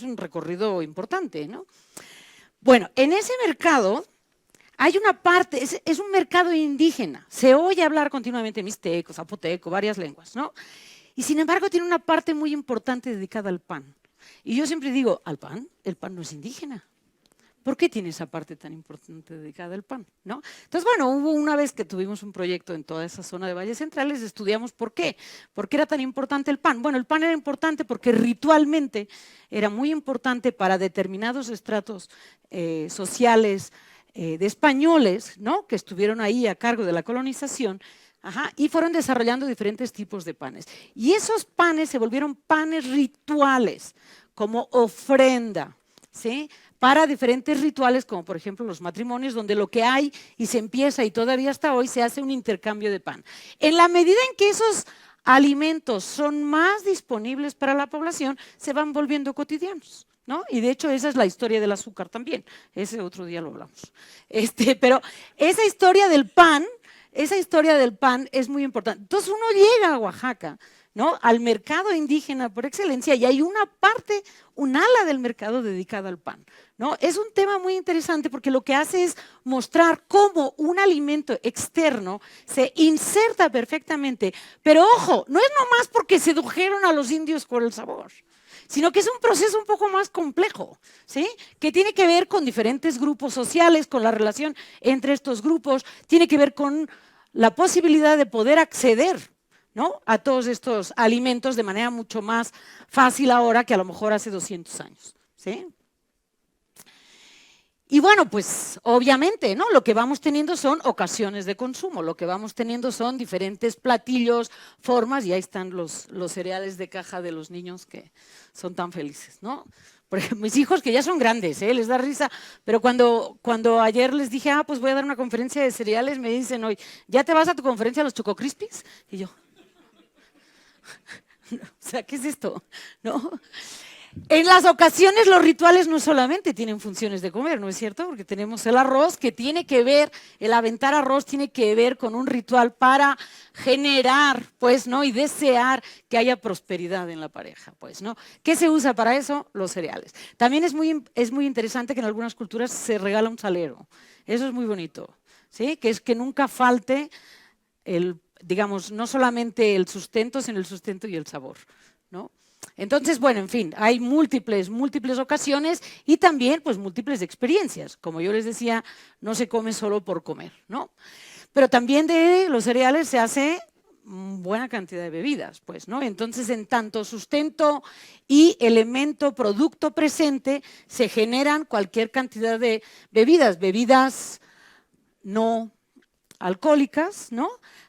un recorrido importante, ¿no? Bueno, en ese mercado hay una parte, es un mercado indígena, se oye hablar continuamente mixteco, zapoteco, varias lenguas, ¿no? Y sin embargo tiene una parte muy importante dedicada al pan. Y yo siempre digo, ¿al pan? El pan no es indígena. ¿Por qué tiene esa parte tan importante dedicada al pan, ¿no? Entonces, bueno, hubo una vez que tuvimos un proyecto en toda esa zona de Valles Centrales, estudiamos por qué era tan importante el pan. Bueno, el pan era importante porque ritualmente era muy importante para determinados estratos sociales de españoles, ¿no?, que estuvieron ahí a cargo de la colonización, Ajá, y fueron desarrollando diferentes tipos de panes. Y esos panes se volvieron panes rituales, como ofrenda, ¿sí? Para diferentes rituales, como por ejemplo los matrimonios, donde lo que hay y se empieza y todavía hasta hoy se hace un intercambio de pan. En la medida en que esos alimentos son más disponibles para la población, se van volviendo cotidianos, ¿no? Y de hecho esa es la historia del azúcar también. Ese otro día lo hablamos. Pero esa historia del pan es muy importante. Entonces uno llega a Oaxaca, ¿no? Al mercado indígena por excelencia y hay una parte, un ala del mercado dedicada al pan, ¿no? Es un tema muy interesante porque lo que hace es mostrar cómo un alimento externo se inserta perfectamente, pero ojo, no es nomás porque sedujeron a los indios por el sabor, sino que es un proceso un poco más complejo, ¿sí? Que tiene que ver con diferentes grupos sociales, con la relación entre estos grupos, tiene que ver con la posibilidad de poder acceder, ¿no? A todos estos alimentos de manera mucho más fácil ahora que a lo mejor hace 200 años, ¿sí? Y bueno, pues obviamente, ¿no? Lo que vamos teniendo son ocasiones de consumo, lo que vamos teniendo son diferentes platillos, formas, y ahí están los cereales de caja de los niños que son tan felices, ¿no? Por ejemplo, mis hijos que ya son grandes, les da risa, pero cuando ayer les dije, pues voy a dar una conferencia de cereales, me dicen hoy, ¿ya te vas a tu conferencia a los Choco Crispies? Y yo, o sea, ¿qué es esto? ¿No? En las ocasiones los rituales no solamente tienen funciones de comer, ¿no es cierto? Porque tenemos el arroz que tiene que ver, el aventar arroz tiene que ver con un ritual para generar, pues, ¿no? Y desear que haya prosperidad en la pareja, pues, ¿no? ¿Qué se usa para eso? Los cereales. También es muy interesante que en algunas culturas se regala un salero. Eso es muy bonito, ¿sí? Que es que nunca falte digamos, no solamente el sustento, sino el sustento y el sabor, ¿no? Entonces, bueno, en fin, hay múltiples ocasiones y también pues múltiples experiencias. Como yo les decía, no se come solo por comer, ¿no? Pero también de los cereales se hace buena cantidad de bebidas, pues, ¿no? Entonces, en tanto sustento y elemento, producto presente, se generan cualquier cantidad de bebidas no alcohólicas, ¿no?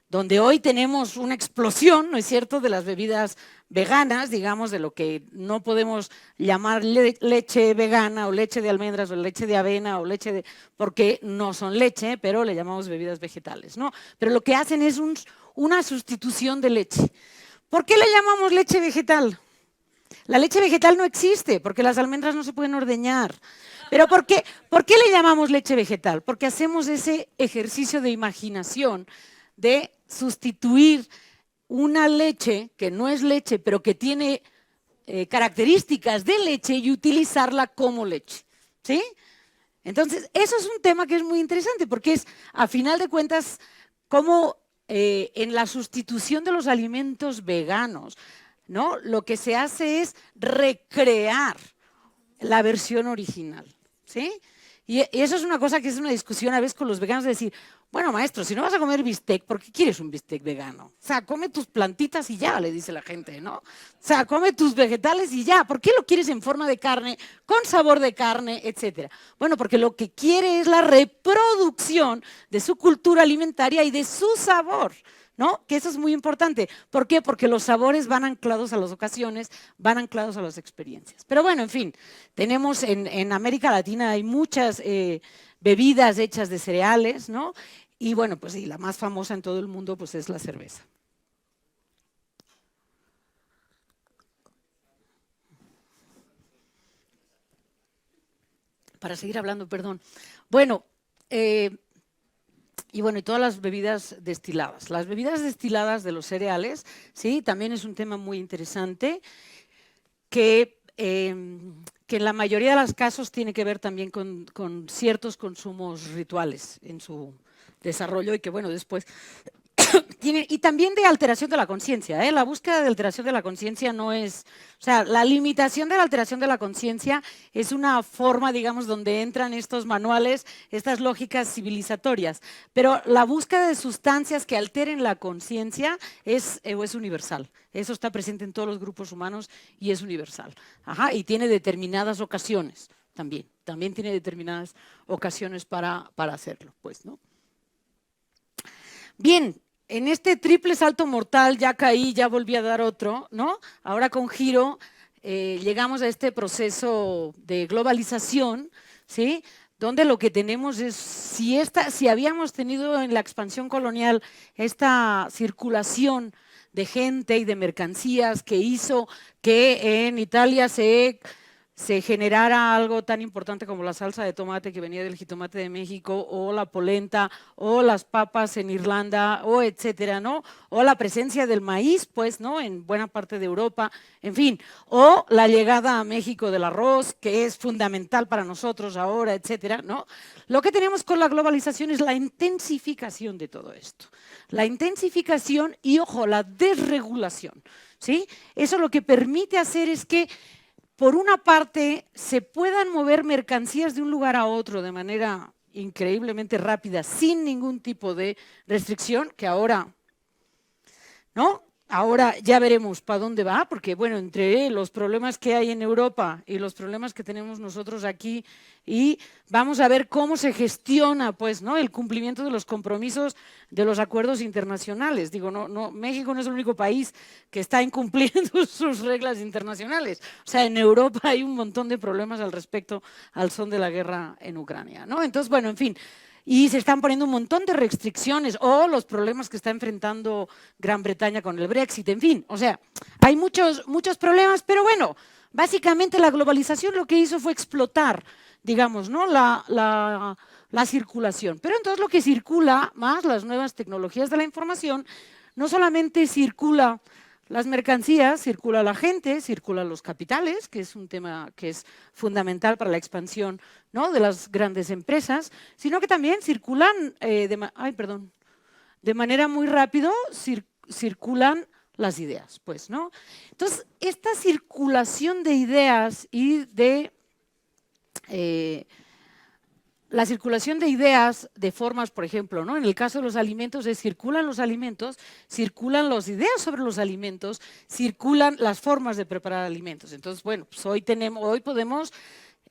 Donde hoy tenemos una explosión, ¿no es cierto?, de las bebidas veganas, digamos, de lo que no podemos llamar leche vegana o leche de almendras o leche de avena o porque no son leche, pero le llamamos bebidas vegetales, ¿no? Pero lo que hacen es una sustitución de leche. ¿Por qué le llamamos leche vegetal? La leche vegetal no existe porque las almendras no se pueden ordeñar. ¿Pero por qué le llamamos leche vegetal? Porque hacemos ese ejercicio de imaginación de sustituir una leche que no es leche, pero que tiene características de leche y utilizarla como leche, ¿sí? Entonces, eso es un tema que es muy interesante porque es, a final de cuentas, como en la sustitución de los alimentos veganos, ¿no? Lo que se hace es recrear la versión original, ¿sí? Y eso es una cosa que es una discusión a veces con los veganos de decir, bueno, maestro, si no vas a comer bistec, ¿por qué quieres un bistec vegano? O sea, come tus plantitas y ya, le dice la gente, ¿no? O sea, come tus vegetales y ya. ¿Por qué lo quieres en forma de carne, con sabor de carne, etcétera? Bueno, porque lo que quiere es la reproducción de su cultura alimentaria y de su sabor, ¿no? Que eso es muy importante. ¿Por qué? Porque los sabores van anclados a las ocasiones, van anclados a las experiencias. Pero bueno, en fin, tenemos en América Latina hay muchas bebidas hechas de cereales, ¿no? Y bueno, pues sí, la más famosa en todo el mundo pues es la cerveza. Para seguir hablando, perdón. Bueno, y todas las bebidas destiladas. Las bebidas destiladas de los cereales, sí, también es un tema muy interesante que en la mayoría de los casos tiene que ver también con ciertos consumos rituales en su desarrollo y que después y también de alteración de la conciencia, ¿eh? La búsqueda de alteración de la conciencia no es, o sea, la limitación de la alteración de la conciencia es una forma, digamos, donde entran estos manuales, estas lógicas civilizatorias, pero la búsqueda de sustancias que alteren la conciencia es universal. Eso está presente en todos los grupos humanos y es universal. Ajá, y tiene determinadas ocasiones también tiene determinadas ocasiones para hacerlo, pues, ¿no? Bien. en este triple salto mortal ya caí, ya volví a dar otro, ¿no? Ahora con Giro llegamos a este proceso de globalización, ¿sí? Donde lo que tenemos es, si habíamos tenido en la expansión colonial esta circulación de gente y de mercancías que hizo que en Italia se generara algo tan importante como la salsa de tomate que venía del jitomate de México, o la polenta, o las papas en Irlanda, o etcétera, ¿no? O la presencia del maíz, pues, ¿no? En buena parte de Europa, en fin, o la llegada a México del arroz, que es fundamental para nosotros ahora, etcétera, ¿no? Lo que tenemos con la globalización es la intensificación de todo esto. La intensificación y, ojo, la desregulación, ¿sí? Eso lo que permite hacer es que por una parte, se puedan mover mercancías de un lugar a otro de manera increíblemente rápida, sin ningún tipo de restricción, que ahora, ¿no? Ahora ya veremos para dónde va, porque bueno, entre los problemas que hay en Europa y los problemas que tenemos nosotros aquí, y vamos a ver cómo se gestiona, pues, ¿no? El cumplimiento de los compromisos de los acuerdos internacionales. Digo, México no es el único país que está incumpliendo sus reglas internacionales. O sea, en Europa hay un montón de problemas al respecto al son de la guerra en Ucrania, ¿no? Entonces, bueno, en fin. Y se están poniendo un montón de restricciones, o los problemas que está enfrentando Gran Bretaña con el Brexit, en fin. O sea, hay muchos problemas, pero bueno, básicamente la globalización lo que hizo fue explotar, digamos, ¿no? la circulación. Pero entonces lo que circula, más las nuevas tecnologías de la información, no solamente circula las mercancías, circula la gente, circulan los capitales, que es un tema que es fundamental para la expansión, ¿no? De las grandes empresas, sino que también circulan, de manera muy rápido, circulan las ideas, pues, ¿no? Entonces, esta circulación de ideas y de la circulación de ideas, de formas, por ejemplo, ¿no? En el caso de los alimentos, circulan los alimentos, circulan las ideas sobre los alimentos, circulan las formas de preparar alimentos. Entonces, bueno, pues hoy podemos,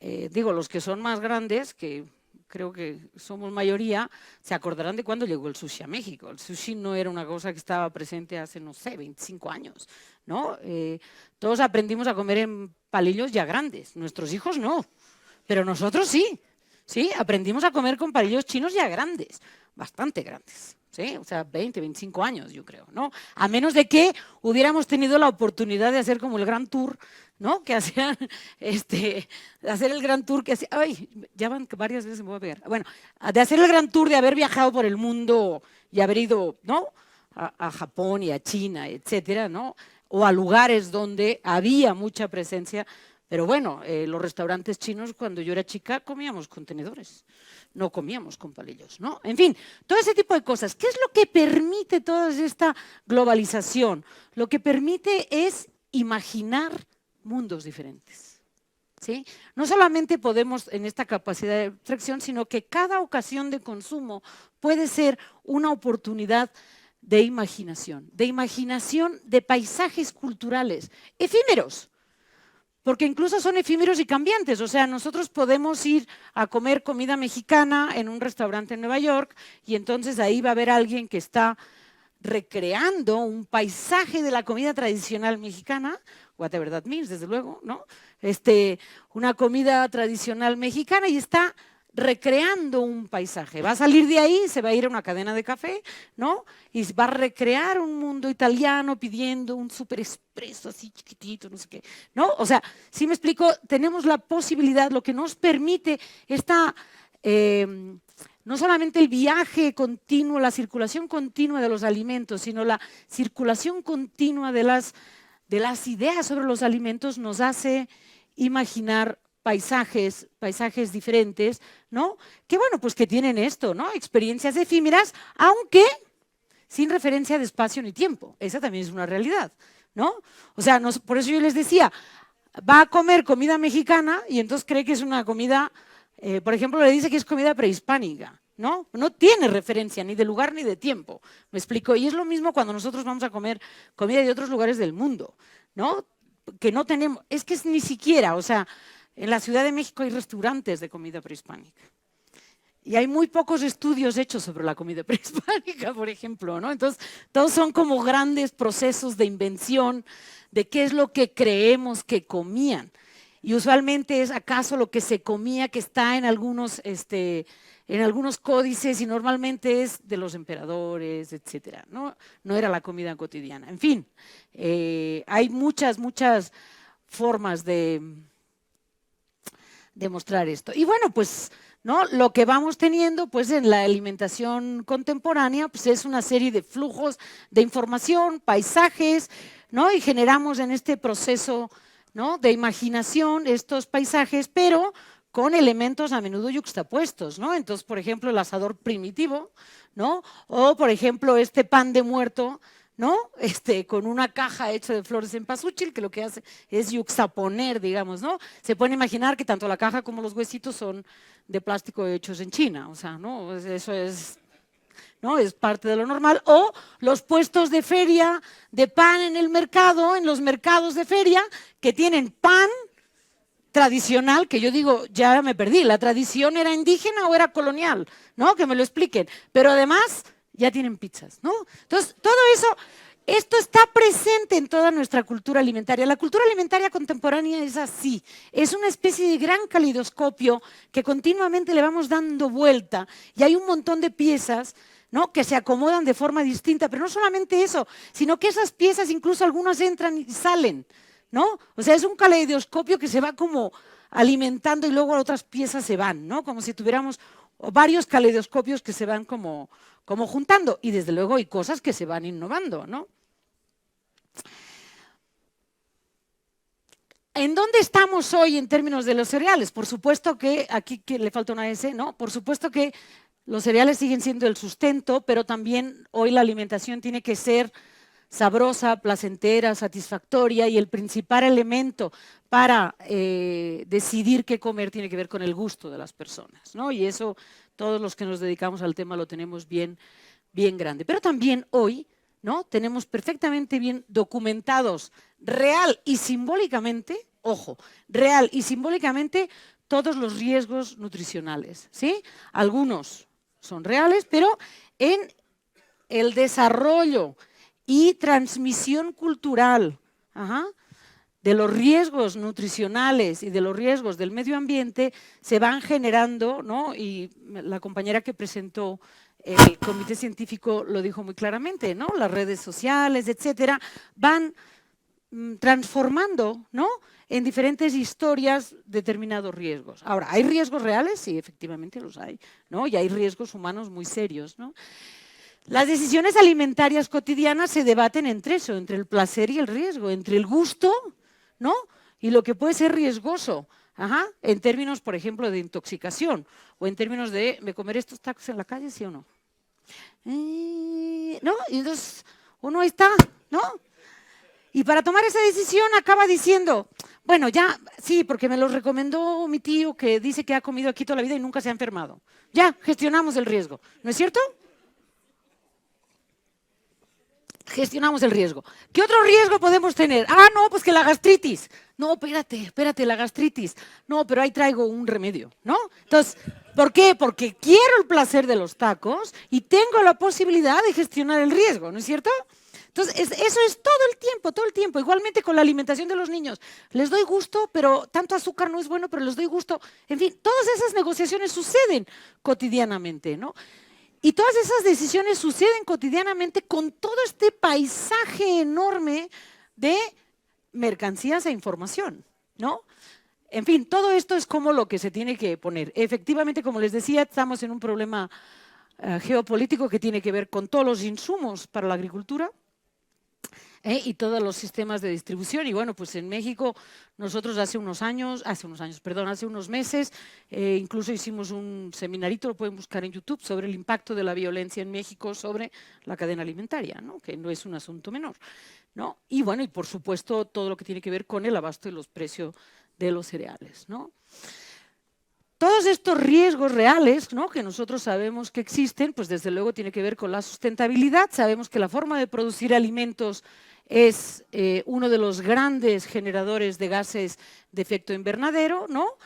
los que son más grandes, que creo que somos mayoría, se acordarán de cuando llegó el sushi a México. El sushi no era una cosa que estaba presente hace, no sé, 25 años, ¿no? Todos aprendimos a comer en palillos ya grandes, nuestros hijos no, pero nosotros sí. Sí, aprendimos a comer con palillos chinos ya grandes, bastante grandes, ¿sí? O sea, 20, 25 años, yo creo, ¿no? A menos de que hubiéramos tenido la oportunidad de hacer como el Gran Tour, ¿no? Que hacían, de hacer el Gran Tour que hacía, ay, ya van varias veces me voy a pegar. Bueno, de hacer el Gran Tour, de haber viajado por el mundo y haber ido, ¿no? A Japón y a China, etcétera, ¿no? O a lugares donde había mucha presencia. Pero bueno, los restaurantes chinos, cuando yo era chica, comíamos con tenedores, no comíamos con palillos, ¿no? En fin, todo ese tipo de cosas. ¿Qué es lo que permite toda esta globalización? Lo que permite es imaginar mundos diferentes, ¿sí? No solamente podemos en esta capacidad de abstracción, sino que cada ocasión de consumo puede ser una oportunidad de imaginación de paisajes culturales efímeros. Porque incluso son efímeros y cambiantes, o sea, nosotros podemos ir a comer comida mexicana en un restaurante en Nueva York y entonces ahí va a haber alguien que está recreando un paisaje de la comida tradicional mexicana, whatever that means, desde luego, ¿no? Una comida tradicional mexicana y está recreando un paisaje. Va a salir de ahí, se va a ir a una cadena de café, ¿no? Y va a recrear un mundo italiano pidiendo un super espresso así chiquitito, no sé qué, ¿no? O sea, si me explico, tenemos la posibilidad, lo que nos permite no solamente el viaje continuo, la circulación continua de los alimentos, sino la circulación continua de las ideas sobre los alimentos nos hace imaginar paisajes diferentes, ¿no? Que bueno, pues que tienen esto, ¿no? Experiencias efímeras, aunque sin referencia de espacio ni tiempo. Esa también es una realidad, ¿no? O sea, por eso yo les decía, va a comer comida mexicana y entonces cree que es una comida, por ejemplo, le dice que es comida prehispánica, ¿no? No tiene referencia ni de lugar ni de tiempo, ¿me explico? Y es lo mismo cuando nosotros vamos a comer comida de otros lugares del mundo, ¿no? Que no tenemos, es que es ni siquiera, o sea, en la Ciudad de México hay restaurantes de comida prehispánica. Y hay muy pocos estudios hechos sobre la comida prehispánica, por ejemplo, ¿no? Entonces, todos son como grandes procesos de invención de qué es lo que creemos que comían. Y usualmente es acaso lo que se comía que está en algunos códices y normalmente es de los emperadores, etcétera, ¿no? No era la comida cotidiana. En fin, hay muchas formas de demostrar esto. Y bueno, pues, ¿no? Lo que vamos teniendo pues en la alimentación contemporánea pues es una serie de flujos de información, paisajes, ¿no? Y generamos en este proceso, ¿no?, de imaginación estos paisajes, pero con elementos a menudo yuxtapuestos, ¿no? Entonces, por ejemplo, el asador primitivo, ¿no? O, por ejemplo, este pan de muerto, ¿no? Con una caja hecha de flores en cempasúchil, que lo que hace es yuxtaponer, digamos, ¿no? Se puede imaginar que tanto la caja como los huesitos son de plástico hechos en China, o sea, ¿no? Eso es, ¿no? Es parte de lo normal. O los puestos de feria de pan en el mercado, en los mercados de feria, que tienen pan tradicional, que yo digo, ya me perdí, ¿la tradición era indígena o era colonial? ¿No? Que me lo expliquen. Pero además ya tienen pizzas, ¿no? Entonces, todo eso, esto está presente en toda nuestra cultura alimentaria. La cultura alimentaria contemporánea es así, es una especie de gran caleidoscopio que continuamente le vamos dando vuelta y hay un montón de piezas, ¿no?, que se acomodan de forma distinta, pero no solamente eso, sino que esas piezas incluso algunas entran y salen, ¿no? O sea, es un caleidoscopio que se va como alimentando y luego otras piezas se van, ¿no? Como si tuviéramos varios caleidoscopios que se van como juntando. Y desde luego hay cosas que se van innovando, ¿no? ¿En dónde estamos hoy en términos de los cereales? Por supuesto que, aquí que le falta una S, ¿no? Por supuesto que los cereales siguen siendo el sustento, pero también hoy la alimentación tiene que ser sabrosa, placentera, satisfactoria, y el principal elemento para decidir qué comer tiene que ver con el gusto de las personas, ¿no? Y eso todos los que nos dedicamos al tema lo tenemos bien grande. Pero también hoy, ¿no?, tenemos perfectamente bien documentados real y simbólicamente, ojo, real y simbólicamente todos los riesgos nutricionales, ¿sí? Algunos son reales, pero en el desarrollo y transmisión cultural de los riesgos nutricionales y de los riesgos del medio ambiente se van generando, ¿no? Y la compañera que presentó el comité científico lo dijo muy claramente, ¿no? Las redes sociales, etcétera, van transformando, ¿no?, en diferentes historias determinados riesgos. Ahora, ¿hay riesgos reales? Sí, efectivamente los hay, ¿no? Y hay riesgos humanos muy serios, ¿no? Las decisiones alimentarias cotidianas se debaten entre eso, entre el placer y el riesgo, entre el gusto, ¿no?, y lo que puede ser riesgoso, en términos, por ejemplo, de intoxicación o en términos de, ¿me comeré estos tacos en la calle, sí o no? ¿No? Y entonces uno ahí está, ¿no? Y para tomar esa decisión acaba diciendo, bueno, ya, sí, porque me lo recomendó mi tío que dice que ha comido aquí toda la vida y nunca se ha enfermado. Ya, gestionamos el riesgo, ¿no es cierto? Gestionamos el riesgo. ¿Qué otro riesgo podemos tener? Ah, no, pues que la gastritis. No, espérate, la gastritis. No, pero ahí traigo un remedio, ¿no? Entonces, ¿por qué? Porque quiero el placer de los tacos y tengo la posibilidad de gestionar el riesgo, ¿no es cierto? Entonces, eso es todo el tiempo. Igualmente con la alimentación de los niños. Les doy gusto, pero tanto azúcar no es bueno, pero les doy gusto. En fin, todas esas negociaciones suceden cotidianamente, ¿no? Y todas esas decisiones suceden cotidianamente con todo este paisaje enorme de mercancías e información, ¿no? En fin, todo esto es como lo que se tiene que poner. Efectivamente, como les decía, estamos en un problema geopolítico que tiene que ver con todos los insumos para la agricultura y todos los sistemas de distribución. Y bueno, pues en México nosotros hace unos meses, incluso hicimos un seminarito, lo pueden buscar en YouTube, sobre el impacto de la violencia en México sobre la cadena alimentaria, ¿no?, que no es un asunto menor, ¿no? Y bueno, y por supuesto todo lo que tiene que ver con el abasto y los precios de los cereales, ¿no? Todos estos riesgos reales, ¿no?, que nosotros sabemos que existen, pues desde luego tiene que ver con la sustentabilidad. Sabemos que la forma de producir alimentos es uno de los grandes generadores de gases de efecto invernadero, ¿no?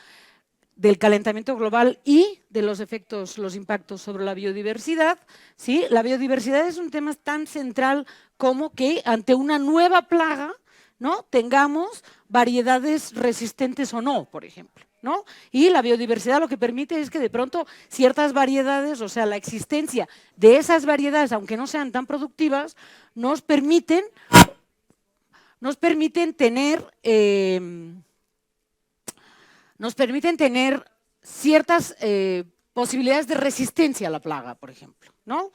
del calentamiento global y de los efectos, los impactos sobre la biodiversidad. ¿Sí? La biodiversidad es un tema tan central como que ante una nueva plaga, ¿no?, tengamos variedades resistentes o no, por ejemplo, ¿no? Y la biodiversidad lo que permite es que de pronto ciertas variedades, o sea, la existencia de esas variedades, aunque no sean tan productivas, nos permiten tener ciertas posibilidades de resistencia a la plaga, por ejemplo, ¿no?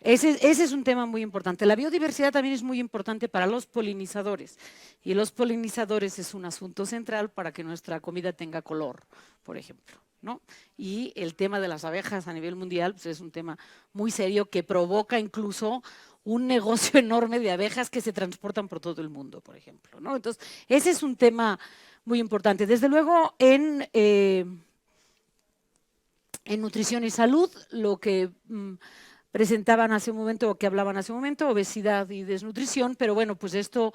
Ese es un tema muy importante. La biodiversidad también es muy importante para los polinizadores, y los polinizadores es un asunto central para que nuestra comida tenga color, por ejemplo, ¿no? Y el tema de las abejas a nivel mundial pues es un tema muy serio que provoca incluso un negocio enorme de abejas que se transportan por todo el mundo, por ejemplo, ¿no? Entonces, ese es un tema muy importante. Desde luego, en nutrición y salud, lo que presentaban hace un momento, o que hablaban hace un momento, obesidad y desnutrición, pero bueno, pues esto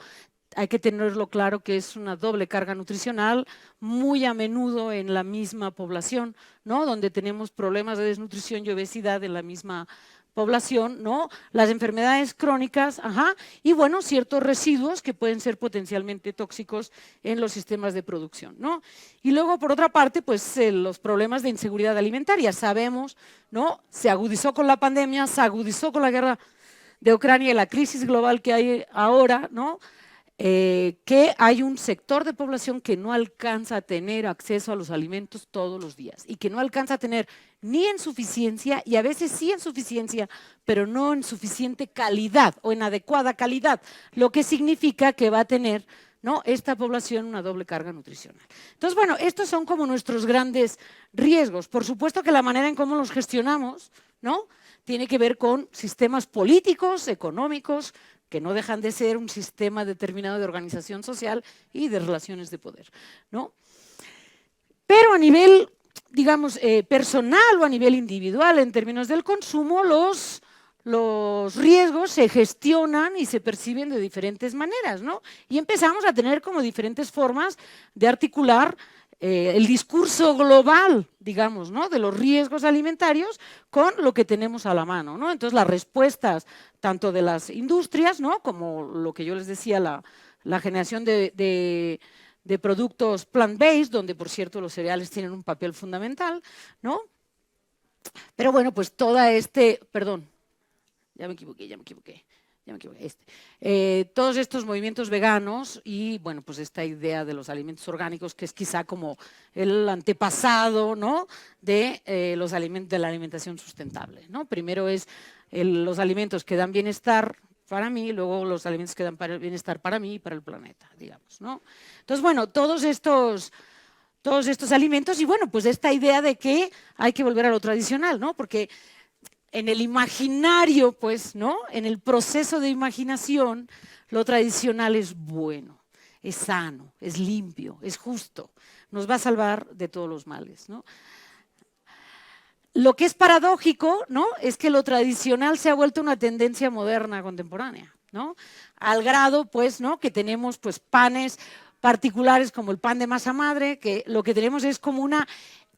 hay que tenerlo claro que es una doble carga nutricional, muy a menudo en la misma población, ¿no?, donde tenemos problemas de desnutrición y obesidad en la misma población, ¿no?, las enfermedades crónicas, y bueno, ciertos residuos que pueden ser potencialmente tóxicos en los sistemas de producción, ¿no? Y luego, por otra parte, pues los problemas de inseguridad alimentaria, sabemos, ¿no?, se agudizó con la pandemia, se agudizó con la guerra de Ucrania y la crisis global que hay ahora, ¿no?, que hay un sector de población que no alcanza a tener acceso a los alimentos todos los días y que no alcanza a tener ni en suficiencia, y a veces sí en suficiencia, pero no en suficiente calidad o en adecuada calidad, lo que significa que va a tener, ¿no?, esta población una doble carga nutricional. Entonces, bueno, estos son como nuestros grandes riesgos. Por supuesto que la manera en cómo los gestionamos, ¿no?, tiene que ver con sistemas políticos, económicos, que no dejan de ser un sistema determinado de organización social y de relaciones de poder, ¿no? Pero a nivel, digamos, personal o a nivel individual, en términos del consumo, los riesgos se gestionan y se perciben de diferentes maneras, ¿no? Y empezamos a tener como diferentes formas de articular el discurso global, digamos, ¿no?, de los riesgos alimentarios con lo que tenemos a la mano, ¿no? Entonces, las respuestas tanto de las industrias, ¿no?, como lo que yo les decía, la generación de productos plant-based, donde, por cierto, los cereales tienen un papel fundamental, ¿no? Pero bueno, pues perdón, ya me equivoqué. Todos estos movimientos veganos y, bueno, pues esta idea de los alimentos orgánicos, que es quizá como el antepasado, ¿no?, de los alimentos, de la alimentación sustentable, ¿no? Primero es los alimentos que dan bienestar para mí, luego los alimentos que dan bienestar para mí y para el planeta, digamos, ¿no? Entonces, bueno, todos estos alimentos, y bueno, pues esta idea de que hay que volver a lo tradicional, ¿no? Porque en el imaginario, pues, ¿no?, en el proceso de imaginación, lo tradicional es bueno, es sano, es limpio, es justo, nos va a salvar de todos los males, ¿no? Lo que es paradójico, ¿no?, es que lo tradicional se ha vuelto una tendencia moderna contemporánea, ¿no?, al grado, pues, ¿no?, que tenemos, pues, panes particulares como el pan de masa madre, que lo que tenemos es como una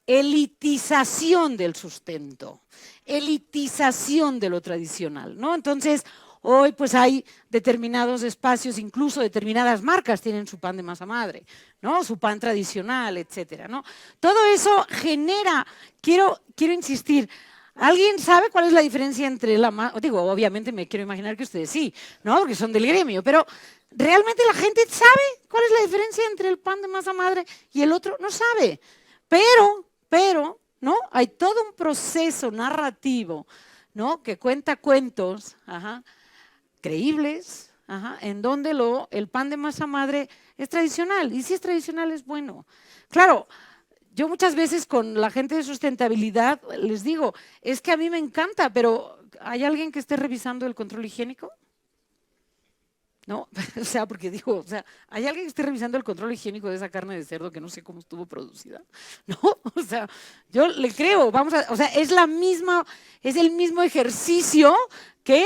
elitización del sustento, elitización de lo tradicional, ¿no? Entonces, hoy pues hay determinados espacios, incluso determinadas marcas tienen su pan de masa madre, ¿no?, su pan tradicional, etcétera, ¿no? Todo eso genera, quiero insistir, ¿alguien sabe cuál es la diferencia entre digo, obviamente me quiero imaginar que ustedes sí, ¿no?, porque son del gremio, pero ¿realmente la gente sabe cuál es la diferencia entre el pan de masa madre y el otro? No sabe, pero, ¿no?, hay todo un proceso narrativo, ¿no?, que cuenta cuentos, creíbles, en donde el pan de masa madre es tradicional, y si es tradicional es bueno. Claro, yo muchas veces con la gente de sustentabilidad les digo, es que a mí me encanta, pero ¿hay alguien que esté revisando el control higiénico? ¿no? O sea, porque digo, o sea, hay alguien que esté revisando el control higiénico de esa carne de cerdo que no sé cómo estuvo producida, ¿no? O sea, yo le creo, o sea, es el mismo ejercicio que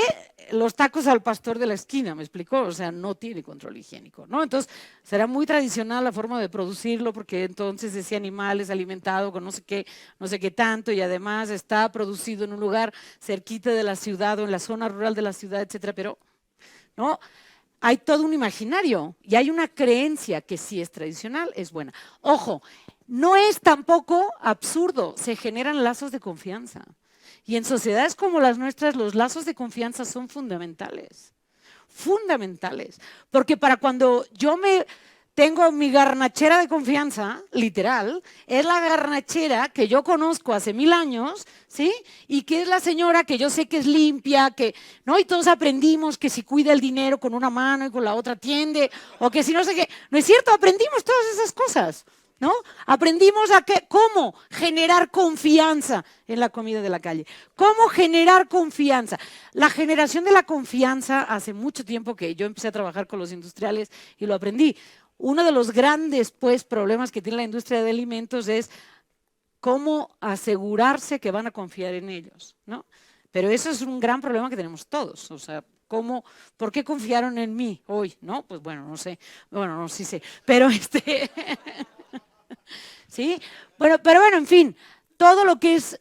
los tacos al pastor de la esquina, ¿me explicó? O sea, no tiene control higiénico, ¿no? Entonces, será muy tradicional la forma de producirlo, porque entonces ese animal es alimentado con no sé qué tanto, y además está producido en un lugar cerquita de la ciudad o en la zona rural de la ciudad, etcétera, pero, ¿no? Hay todo un imaginario y hay una creencia que sí es tradicional, es buena. Ojo, no es tampoco absurdo, se generan lazos de confianza. Y en sociedades como las nuestras, los lazos de confianza son fundamentales. Fundamentales. Porque para cuando yo tengo mi garnachera de confianza, literal, es la garnachera que yo conozco hace 1000 años, ¿sí? Y que es la señora que yo sé que es limpia, ¿no? Y todos aprendimos que si cuida el dinero con una mano y con la otra atiende, o que si no sé qué. No es cierto, aprendimos todas esas cosas, ¿no? Aprendimos cómo generar confianza en la comida de la calle. ¿Cómo generar confianza? La generación de la confianza, hace mucho tiempo que yo empecé a trabajar con los industriales y lo aprendí. Uno de los grandes problemas que tiene la industria de alimentos es cómo asegurarse que van a confiar en ellos, ¿no? Pero eso es un gran problema que tenemos todos. O sea, ¿por qué confiaron en mí hoy? ¿No? Pues bueno, no sé. Bueno, no, sí sé. Pero ¿sí? Bueno, pero bueno, en fin, todo lo que es,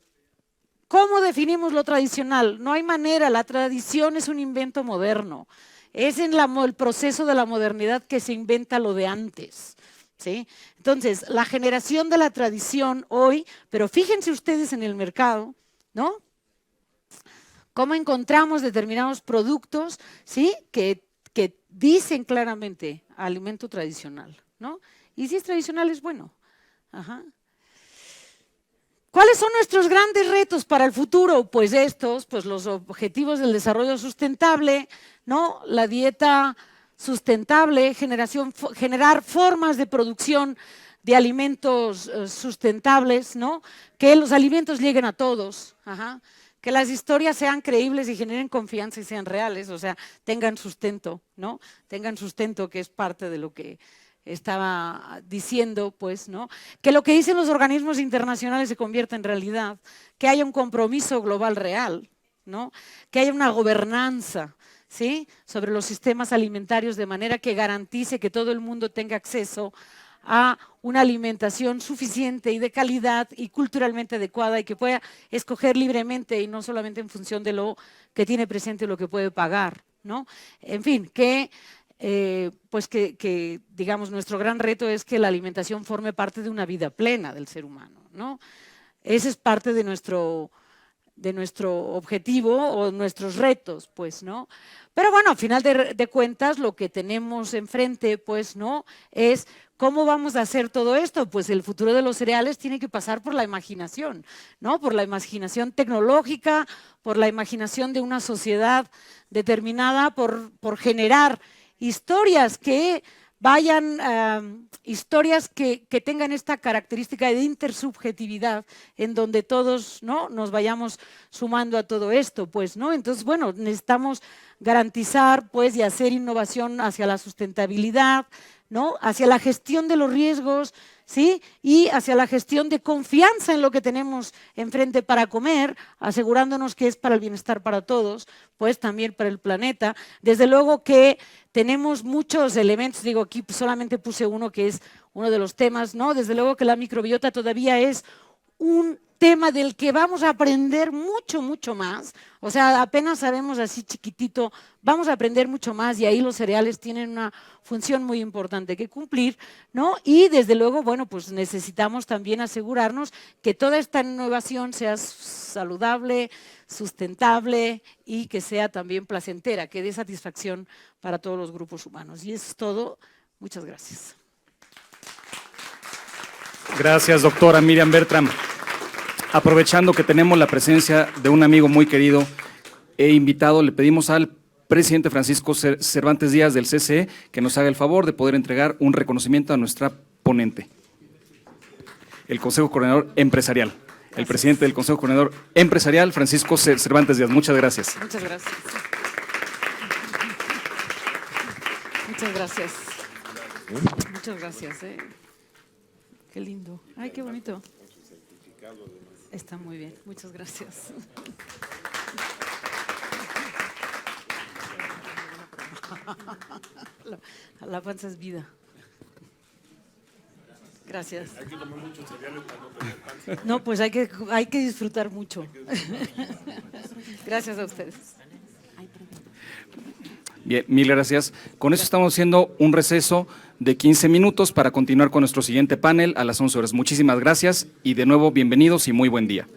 ¿cómo definimos lo tradicional? No hay manera, la tradición es un invento moderno. Es en el proceso de la modernidad que se inventa lo de antes, ¿sí? Entonces, la generación de la tradición hoy, pero fíjense ustedes en el mercado, ¿no? Cómo encontramos determinados productos, ¿sí? Que dicen claramente alimento tradicional, ¿no? Y si es tradicional es bueno. Ajá. ¿Cuáles son nuestros grandes retos para el futuro? Pues pues los objetivos del desarrollo sustentable, ¿no? La dieta sustentable, generar formas de producción de alimentos sustentables, ¿no? Que los alimentos lleguen a todos, ajá. Que las historias sean creíbles y generen confianza y sean reales, o sea, tengan sustento, ¿no? Tengan sustento, que es parte de lo que estaba diciendo, pues, ¿no? Que lo que dicen los organismos internacionales se convierta en realidad, que haya un compromiso global real, ¿no? Que haya una gobernanza, ¿sí? Sobre los sistemas alimentarios de manera que garantice que todo el mundo tenga acceso a una alimentación suficiente y de calidad y culturalmente adecuada y que pueda escoger libremente y no solamente en función de lo que tiene presente y lo que puede pagar, ¿no? En fin, pues que digamos, nuestro gran reto es que la alimentación forme parte de una vida plena del ser humano, ¿no? Ese es parte de nuestro objetivo o nuestros retos, pues, ¿no? Pero bueno, al final de cuentas, lo que tenemos enfrente, pues, ¿no? Es ¿cómo vamos a hacer todo esto? Pues el futuro de los cereales tiene que pasar por la imaginación, ¿no? Por la imaginación tecnológica, por la imaginación de una sociedad determinada, por generar historias que historias que tengan esta característica de intersubjetividad, en donde todos, ¿no? Nos vayamos sumando a todo esto, pues, ¿no? Entonces, bueno, necesitamos garantizar, pues, y hacer innovación hacia la sustentabilidad, ¿no? Hacia la gestión de los riesgos, ¿sí? Y hacia la gestión de confianza en lo que tenemos enfrente para comer, asegurándonos que es para el bienestar para todos, pues también para el planeta. Desde luego que tenemos muchos elementos, digo, aquí solamente puse uno que es uno de los temas, ¿no? Desde luego que la microbiota todavía es un tema del que vamos a aprender mucho, mucho más. O sea, apenas sabemos así chiquitito, vamos a aprender mucho más y ahí los cereales tienen una función muy importante que cumplir, ¿no? Y desde luego, bueno, pues necesitamos también asegurarnos que toda esta innovación sea saludable, sustentable y que sea también placentera, que dé satisfacción para todos los grupos humanos. Y eso es todo. Muchas gracias. Gracias, doctora Miriam Bertram. Aprovechando que tenemos la presencia de un amigo muy querido e invitado, le pedimos al presidente Francisco Cervantes Díaz del CCE que nos haga el favor de poder entregar un reconocimiento a nuestra ponente, el Consejo Coordinador Empresarial. Gracias. El presidente del Consejo Coordinador Empresarial, Francisco Cervantes Díaz. Muchas gracias. Muchas gracias. Muchas gracias. Muchas gracias. Qué lindo. Ay, qué bonito. Está muy bien. Muchas gracias. La panza es vida. Gracias. Hay que tomar muchos cereales para no tener panza. No, pues hay que disfrutar mucho. Gracias a ustedes. Bien, mil gracias. Con eso estamos haciendo un receso de 15 minutos para continuar con nuestro siguiente panel a las 11 horas. Muchísimas gracias y de nuevo bienvenidos y muy buen día.